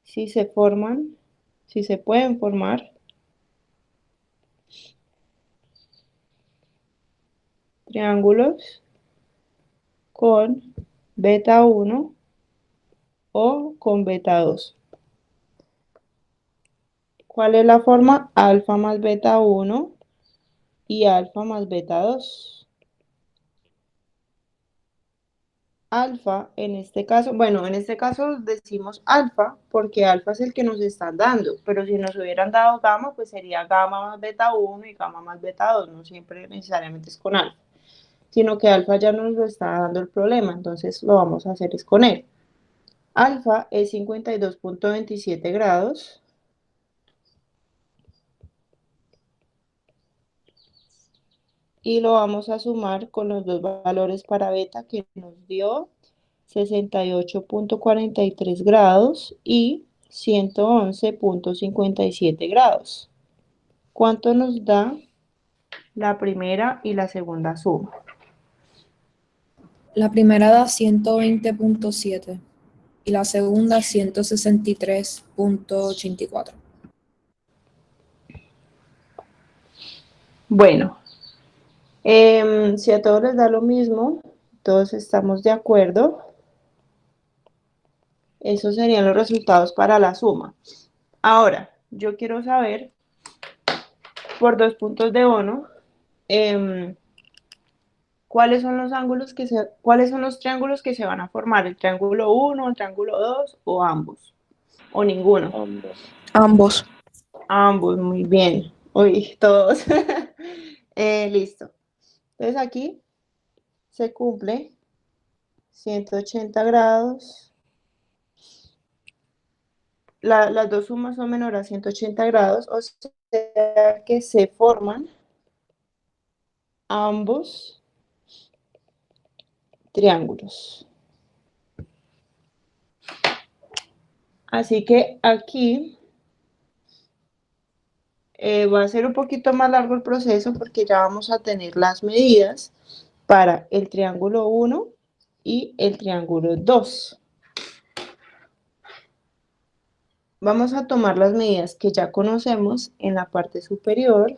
si se forman, si se pueden formar triángulos con beta 1 o con beta 2. ¿Cuál es la forma? Alfa más beta 1 y alfa más beta 2. Alfa, en este caso, bueno, en este caso decimos alfa porque alfa es el que nos están dando, pero si nos hubieran dado gamma, pues sería gamma más beta 1 y gamma más beta 2, no siempre necesariamente es con alfa, sino que alfa ya nos lo está dando el problema, entonces lo vamos a hacer es con él. Alfa es 52.27 grados. Y lo vamos a sumar con los dos valores para beta que nos dio 68.43 grados y 111.57 grados. ¿Cuánto nos da la primera y la segunda suma? La primera da 120.7 y la segunda 163.84. Bueno, si a todos les da lo mismo, todos estamos de acuerdo, esos serían los resultados para la suma. Ahora, yo quiero saber, por 2 puntos de bono, ¿cuáles son los triángulos que se van a formar? ¿El triángulo 1, el triángulo 2 o ambos? ¿O ninguno? Ambos. Ambos. Ambos, muy bien. Uy, todos. Listo. Entonces aquí se cumple 180 grados. Las dos sumas son menores a 180 grados, o sea que se forman ambos triángulos. Así que aquí va a ser un poquito más largo el proceso porque ya vamos a tener las medidas para el triángulo 1 y el triángulo 2. Vamos a tomar las medidas que ya conocemos en la parte superior.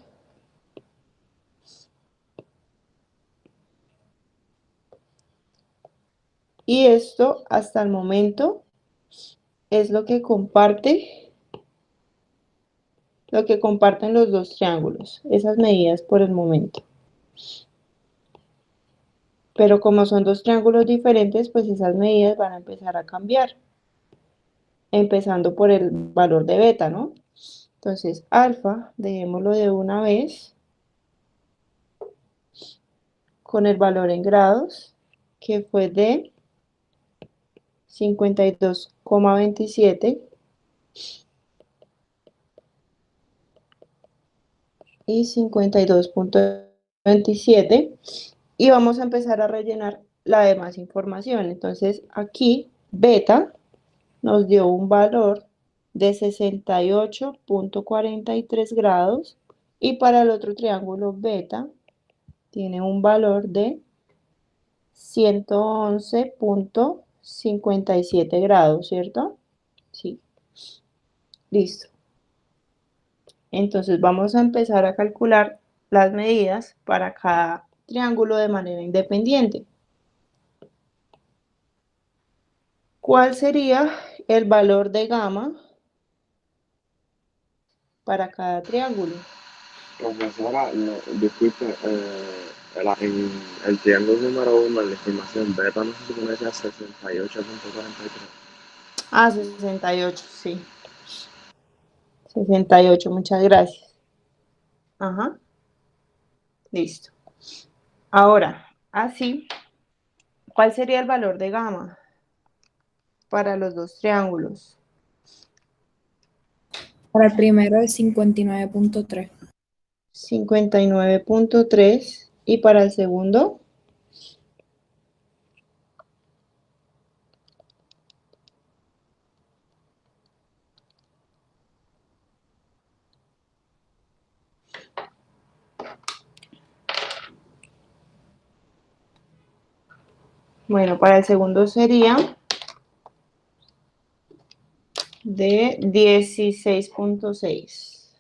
Y esto hasta el momento es lo que comparten los dos triángulos, esas medidas por el momento. Pero como son dos triángulos diferentes, pues esas medidas van a empezar a cambiar, empezando por el valor de beta, ¿no? Entonces, alfa, dejémoslo de una vez, con el valor en grados, que fue de 52,27 y 52.27, y vamos a empezar a rellenar la demás información. Entonces, aquí, beta nos dio un valor de 68.43 grados, y para el otro triángulo beta tiene un valor de 111.57 grados, ¿cierto? Sí, listo. Entonces vamos a empezar a calcular las medidas para cada triángulo de manera independiente. ¿Cuál sería el valor de gamma para cada triángulo? Profesora, no, disculpe, en el triángulo número 1, en la estimación beta no se supone que sea 68.43. 68, sí. 68, muchas gracias. Ajá, listo. Ahora, así, ¿cuál sería el valor de gamma para los dos triángulos? Para el primero es 59.3. 59.3, y para el segundo, Bueno, para el segundo sería de 16.6.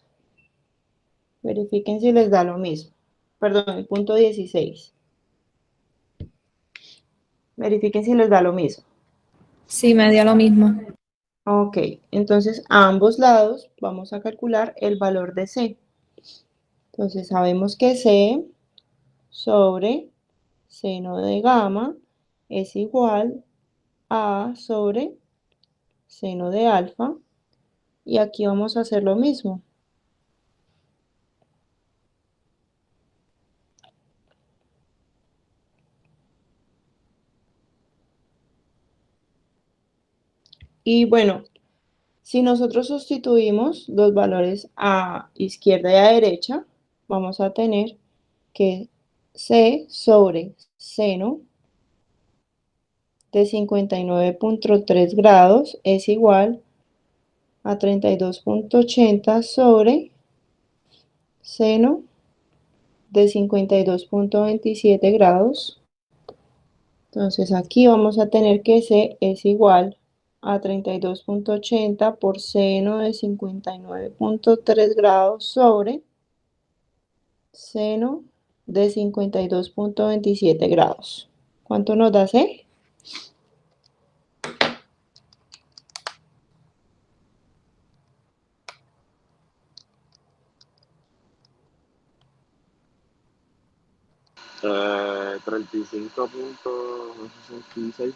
Verifiquen si les da lo mismo. Perdón, el punto 16. Verifiquen si les da lo mismo. Sí, me dio lo mismo. Ok, entonces a ambos lados vamos a calcular el valor de C. Entonces sabemos que C sobre seno de gamma es igual a sobre seno de alfa. Y aquí vamos a hacer lo mismo. Y bueno, si nosotros sustituimos los valores a izquierda y a derecha, vamos a tener que C sobre seno de 59.3 grados es igual a 32.80 sobre seno de 52.27 grados. Entonces aquí vamos a tener que C es igual a 32.80 por seno de 59.3 grados sobre seno de 52.27 grados. ¿Cuánto nos da C? Eh, 35.66.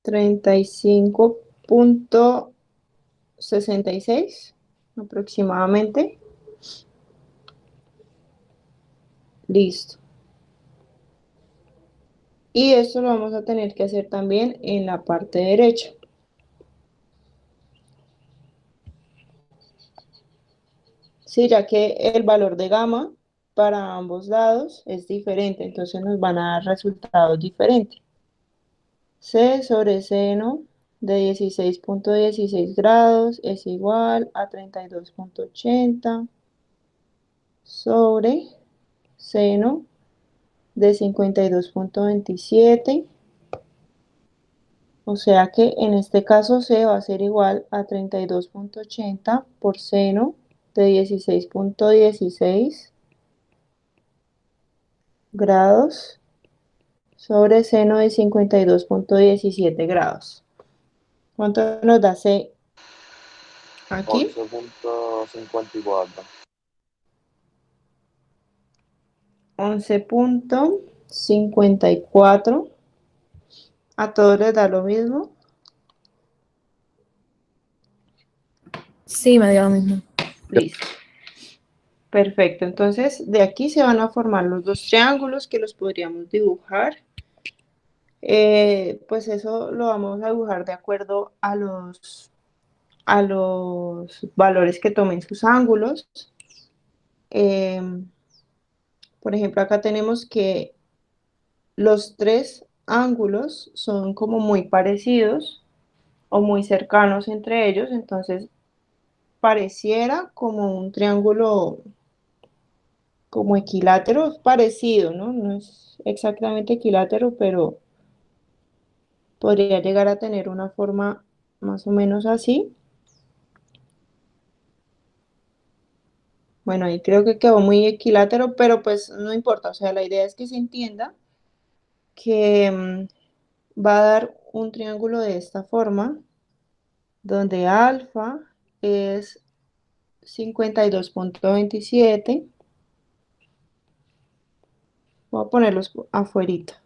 35.66 aproximadamente. Listo. Y esto lo vamos a tener que hacer también en la parte derecha. Sí, ya que el valor de gamma para ambos lados es diferente, entonces nos van a dar resultados diferentes. C sobre seno de 16.16 grados es igual a 32.80 sobre seno de 52.27. O sea que en este caso C va a ser igual a 32.80 por seno de 16.16 grados sobre seno de 52.17 grados. ¿Cuánto nos da C aquí? 11.54. 11.54. ¿A todos les da lo mismo? Sí, me dio lo mismo. Listo. Perfecto. Entonces, de aquí se van a formar los dos triángulos que los podríamos dibujar. Pues eso lo vamos a dibujar de acuerdo a los valores que tomen sus ángulos. Por ejemplo, acá tenemos que los tres ángulos son como muy parecidos o muy cercanos entre ellos, entonces pareciera como un triángulo como equilátero, parecido, ¿no? No es exactamente equilátero, pero podría llegar a tener una forma más o menos así. Bueno, ahí creo que quedó muy equilátero, pero pues no importa, o sea, la idea es que se entienda que va a dar un triángulo de esta forma, donde alfa es 52.27. Voy a ponerlos afuerita.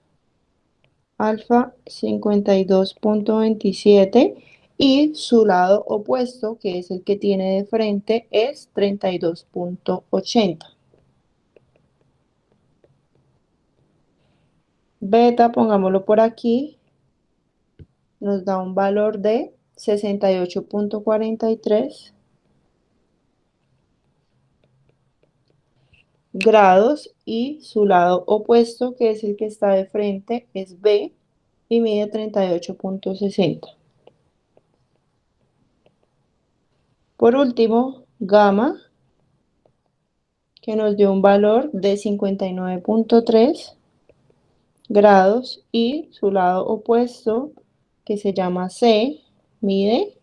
Alfa 52.27 y su lado opuesto, que es el que tiene de frente, es 32.80. Beta, pongámoslo por aquí, nos da un valor de 68.43 grados y su lado opuesto, que es el que está de frente, es B y mide 38.60. Por último, gamma, que nos dio un valor de 59.3 grados y su lado opuesto, que se llama C, mide,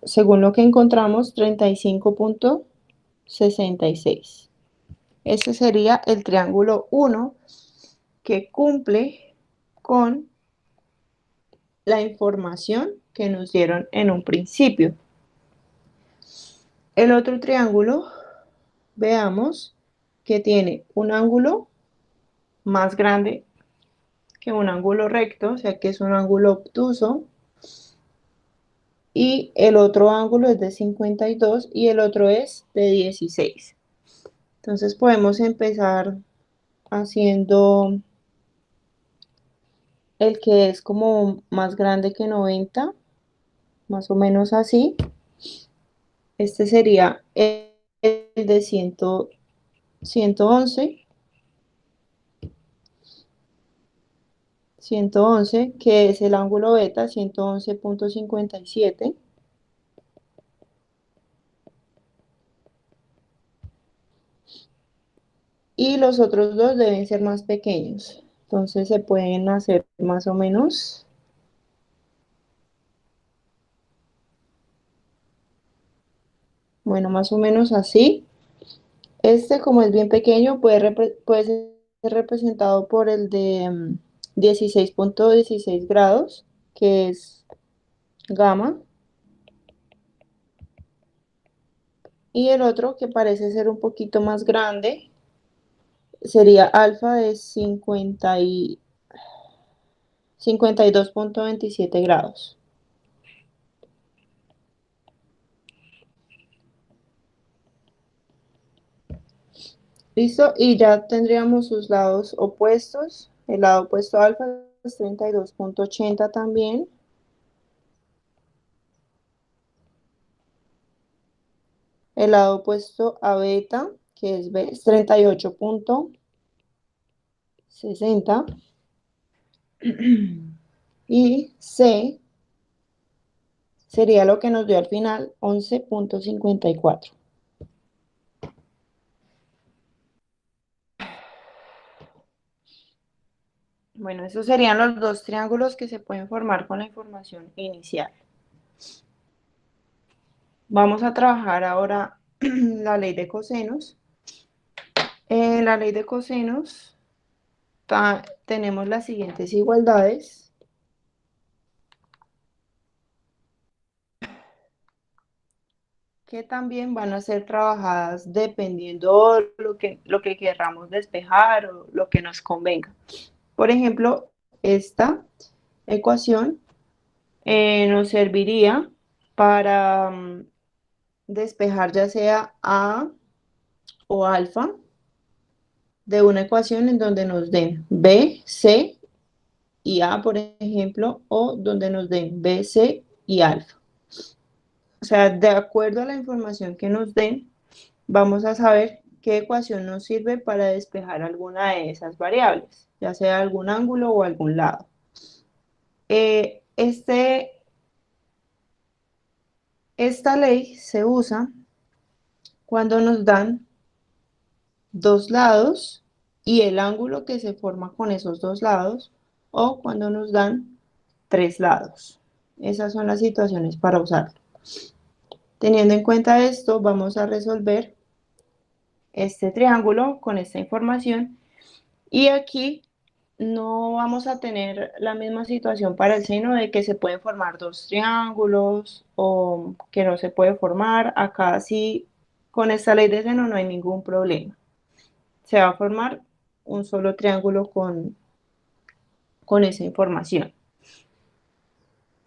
según lo que encontramos, 35.66. Ese sería el triángulo 1 que cumple con la información que nos dieron en un principio. El otro triángulo, veamos que tiene un ángulo más grande que un ángulo recto, o sea que es un ángulo obtuso, y el otro ángulo es de 52 y el otro es de 16. Entonces podemos empezar haciendo el que es como más grande que 90, más o menos así. Este sería el de 111, que es el ángulo beta, 111.57. Y los otros dos deben ser más pequeños. Entonces se pueden hacer más o menos. Bueno, más o menos así. Este, como es bien pequeño, puede ser representado por el de 16.16 grados, que es gamma. Y el otro, que parece ser un poquito más grande, sería alfa de 52.27 grados. ¿Listo? Y ya tendríamos sus lados opuestos. El lado opuesto a alfa es 32.80 también. El lado opuesto a beta, que es B, es 38.60. Y C sería lo que nos dio al final, 11.54. Bueno, esos serían los dos triángulos que se pueden formar con la información inicial. Vamos a trabajar ahora la ley de cosenos. En la ley de cosenos tenemos las siguientes igualdades. Que también van a ser trabajadas dependiendo lo que querramos despejar o lo que nos convenga. Por ejemplo, esta ecuación nos serviría para despejar ya sea A o alfa de una ecuación en donde nos den B, C y A, por ejemplo, o donde nos den B, C y alfa. O sea, de acuerdo a la información que nos den, vamos a saber qué ecuación nos sirve para despejar alguna de esas variables, ya sea algún ángulo o algún lado. Esta ley se usa cuando nos dan dos lados y el ángulo que se forma con esos dos lados, o cuando nos dan tres lados. Esas son las situaciones para usarlo. Teniendo en cuenta esto, vamos a resolver este triángulo con esta información, y aquí no vamos a tener la misma situación para el seno de que se pueden formar dos triángulos o que no se puede formar. Acá sí, con esta ley de seno no hay ningún problema. Se va a formar un solo triángulo con esa información.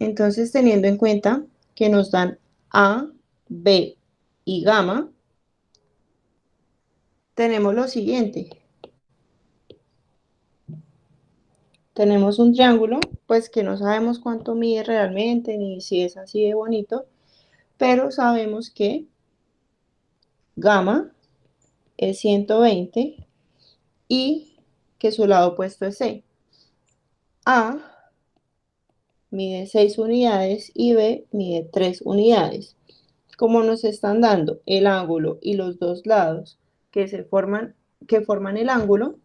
Entonces, teniendo en cuenta que nos dan A, B y gamma, tenemos lo siguiente. Tenemos un triángulo, pues que no sabemos cuánto mide realmente, ni si es así de bonito, pero sabemos que gamma es 120 y que su lado opuesto es C. A mide 6 unidades y B mide 3 unidades. Como nos están dando el ángulo y los dos lados que se forman que forman el ángulo,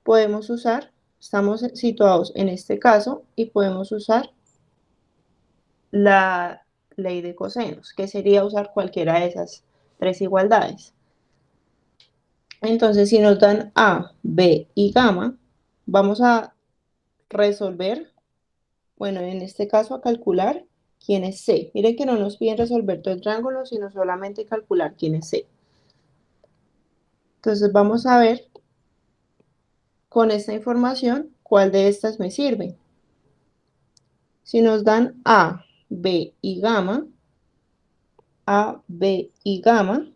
podemos usar, estamos situados en este caso y podemos usar la ley de cosenos, que sería usar cualquiera de esas tres igualdades. Entonces, si nos dan A, B y gamma, vamos a resolver, bueno, en este caso a calcular quién es C. Miren que no nos piden resolver todo el triángulo, sino solamente calcular quién es C. Entonces vamos a ver con esta información cuál de estas me sirve. Si nos dan A, B y gamma, A, B y gamma,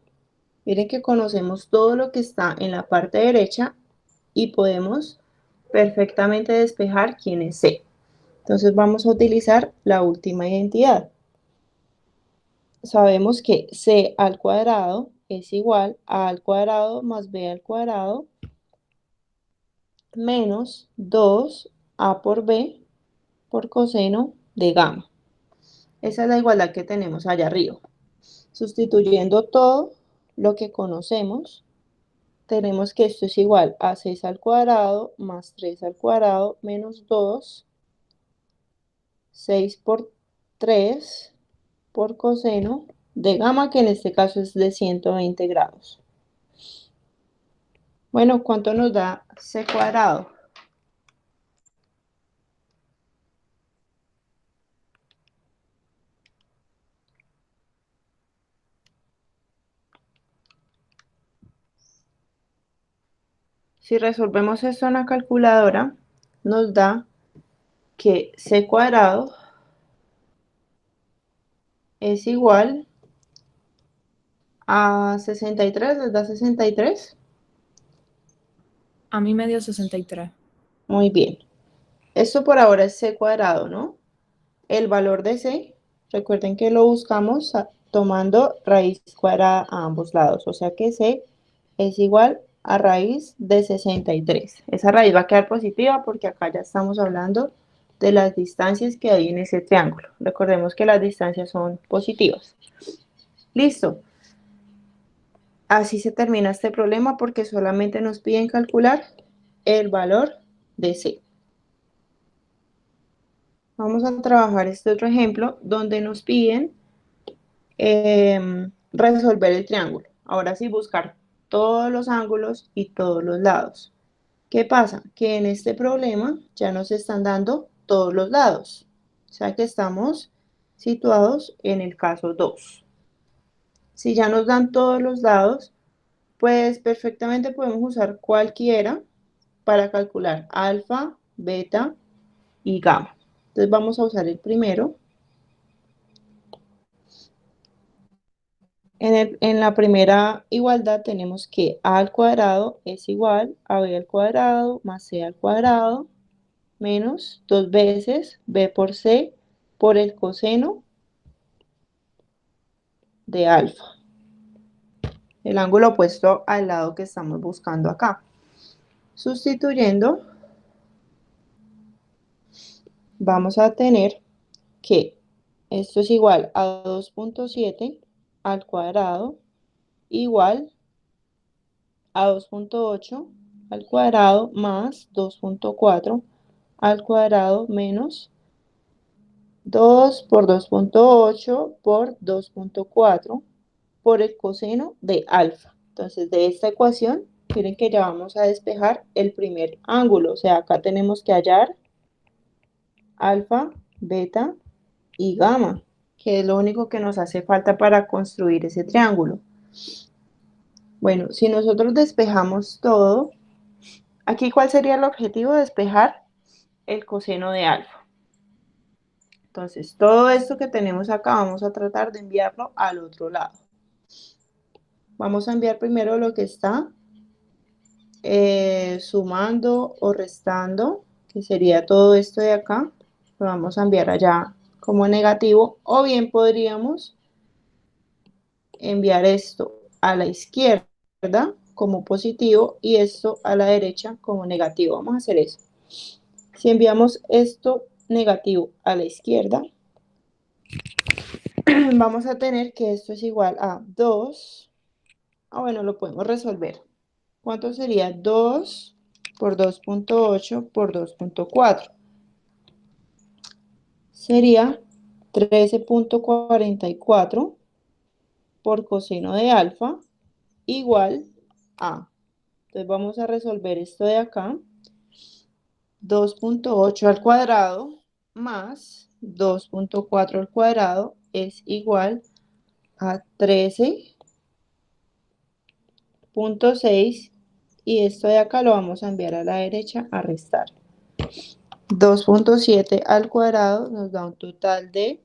miren que conocemos todo lo que está en la parte derecha y podemos perfectamente despejar quién es C. Entonces vamos a utilizar la última identidad. Sabemos que C al cuadrado es igual a al cuadrado más B al cuadrado menos 2A por B por coseno de gamma. Esa es la igualdad que tenemos allá arriba. Sustituyendo todo lo que conocemos, tenemos que esto es igual a 6 al cuadrado más 3 al cuadrado menos 2, 6 por 3 por coseno de gamma, que en este caso es de 120 grados. Bueno, ¿cuánto nos da C cuadrado? Si resolvemos esto en la calculadora, nos da que C cuadrado es igual a 63, ¿les da 63? A mí me dio 63. Muy bien. Esto por ahora es C cuadrado, ¿no? El valor de C, recuerden que lo buscamos tomando raíz cuadrada a ambos lados, o sea que C es igual a raíz de 63. Esa raíz va a quedar positiva porque acá ya estamos hablando de las distancias que hay en ese triángulo. Recordemos que las distancias son positivas. Listo. Así se termina este problema porque solamente nos piden calcular el valor de C. Vamos a trabajar este otro ejemplo donde nos piden resolver el triángulo. Ahora sí, buscar todos los ángulos y todos los lados. ¿Qué pasa? Que en este problema ya nos están dando todos los lados. O sea que estamos situados en el caso 2. Si ya nos dan todos los lados, pues perfectamente podemos usar cualquiera para calcular alfa, beta y gamma. Entonces vamos a usar el primero. En la primera igualdad tenemos que a al cuadrado es igual a b al cuadrado más c al cuadrado menos 2 veces b por c por el coseno de alfa. El ángulo opuesto al lado que estamos buscando acá. Sustituyendo, vamos a tener que esto es igual a 2.7 al cuadrado igual a 2.8 al cuadrado más 2.4 al cuadrado menos 2 por 2.8 por 2.4 por el coseno de alfa. Entonces, de esta ecuación, miren que ya vamos a despejar el primer ángulo. O sea, acá tenemos que hallar alfa, beta y gamma, que es lo único que nos hace falta para construir ese triángulo. Bueno, si nosotros despejamos todo, aquí ¿cuál sería el objetivo? Despejar el coseno de alfa. Entonces, todo esto que tenemos acá vamos a tratar de enviarlo al otro lado. Vamos a enviar primero lo que está sumando o restando, que sería todo esto de acá. Lo vamos a enviar allá como negativo, o bien podríamos enviar esto a la izquierda como positivo y esto a la derecha como negativo. Vamos a hacer eso. Si enviamos esto negativo a la izquierda, vamos a tener que esto es igual a 2. Bueno, lo podemos resolver. ¿Cuánto sería? 2 por 2.8 por 2.4. Sería 13.44 por coseno de alfa igual a. Entonces vamos a resolver esto de acá. 2.8 al cuadrado más 2.4 al cuadrado es igual a 13.6 y esto de acá lo vamos a enviar a la derecha a restar. 2.7 al cuadrado nos da un total de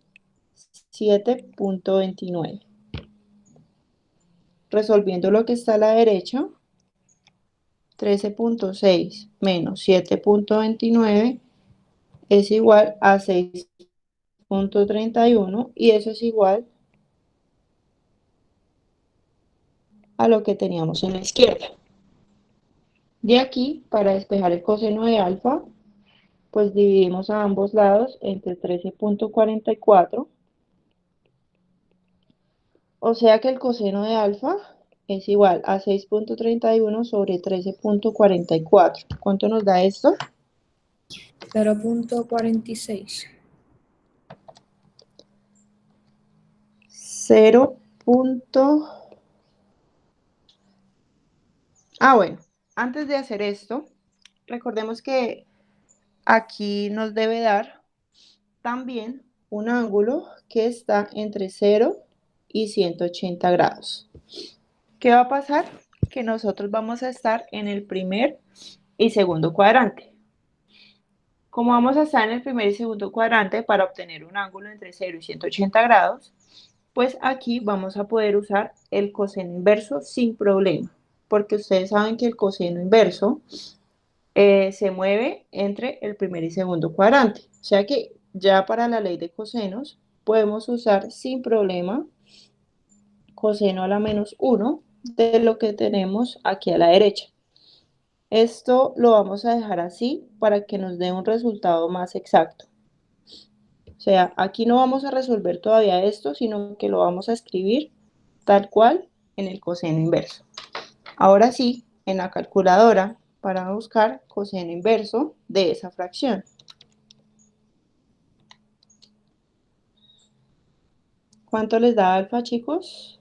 7.29. Resolviendo lo que está a la derecha, 13.6 menos 7.29 es igual a 6.31 y eso es igual a lo que teníamos en la izquierda. De aquí, para despejar el coseno de alfa, pues dividimos a ambos lados entre 13.44, o sea que el coseno de alfa es igual a 6.31 sobre 13.44. ¿Cuánto nos da esto? 0.46. 0. Bueno, antes de hacer esto, recordemos que aquí nos debe dar también un ángulo que está entre 0 y 180 grados. ¿Qué va a pasar? Que nosotros vamos a estar en el primer y segundo cuadrante. Como vamos a estar en el primer y segundo cuadrante para obtener un ángulo entre 0 y 180 grados, pues aquí vamos a poder usar el coseno inverso sin problema, porque ustedes saben que el coseno inverso se mueve entre el primer y segundo cuadrante. O sea que ya para la ley de cosenos podemos usar sin problema coseno a la menos 1 de lo que tenemos aquí a la derecha. Esto lo vamos a dejar así para que nos dé un resultado más exacto. O sea, aquí no vamos a resolver todavía esto, sino que lo vamos a escribir tal cual en el coseno inverso. Ahora sí, en la calculadora, para buscar coseno inverso de esa fracción. ¿Cuánto les da alfa, chicos?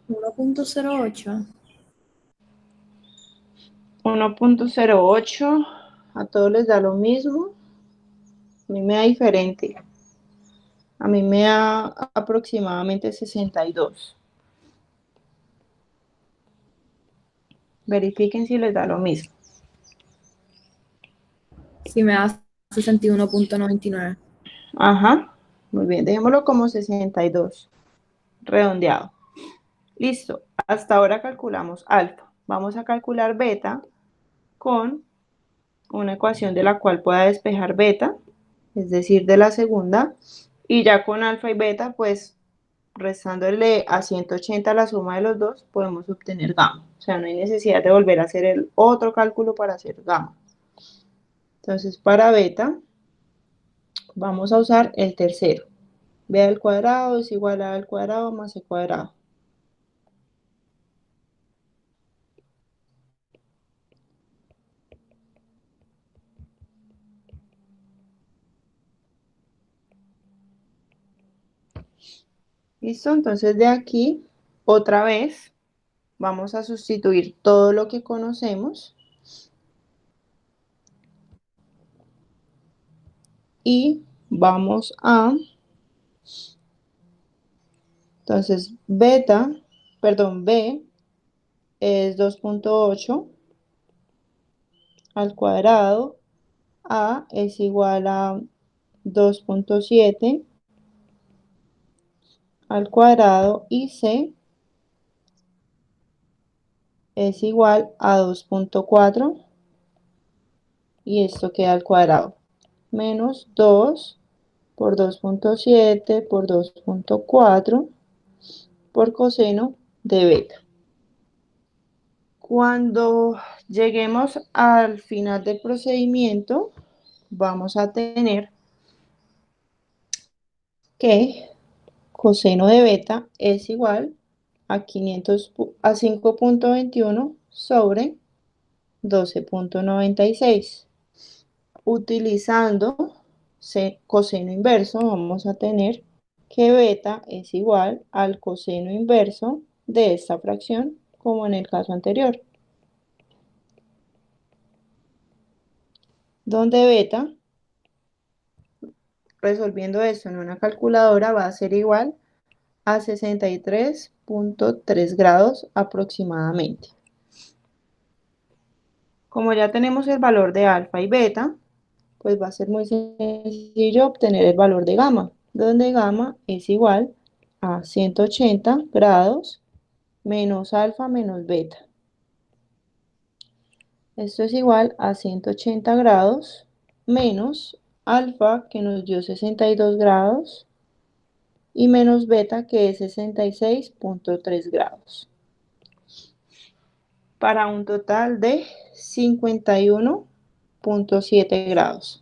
1.08. 1.08. A todos les da lo mismo. A mí me da diferente. A mí me da aproximadamente 62. Verifiquen si les da lo mismo. Sí, me da 61.99. Ajá, muy bien, dejémoslo como 62, redondeado. Listo, hasta ahora calculamos alfa. Vamos a calcular beta con una ecuación de la cual pueda despejar beta, es decir, de la segunda, y ya con alfa y beta, pues restándole a 180 la suma de los dos, podemos obtener gamma. O sea, no hay necesidad de volver a hacer el otro cálculo para hacer gamma. Entonces, para beta, vamos a usar el tercero. B al cuadrado es igual a A al cuadrado más C cuadrado. ¿Listo? Entonces de aquí, otra vez, vamos a sustituir todo lo que conocemos. Y vamos a, entonces B es 2.8 al cuadrado, A es igual a 2.7 al cuadrado y C es igual a 2.4 y esto queda al cuadrado, menos 2 por 2.7 por 2.4 por coseno de beta. Cuando lleguemos al final del procedimiento, vamos a tener que coseno de beta es igual a 5.21 sobre 12.96. Utilizando coseno inverso, vamos a tener que beta es igual al coseno inverso de esta fracción, como en el caso anterior, donde beta, resolviendo esto en una calculadora, va a ser igual a 63.3 grados aproximadamente. Como ya tenemos el valor de alfa y beta, pues va a ser muy sencillo obtener el valor de gamma, donde gamma es igual a 180 grados menos alfa menos beta. Esto es igual a 180 grados menos alfa, que nos dio 62 grados, y menos beta, que es 66.3 grados, para un total de 51.7 grados.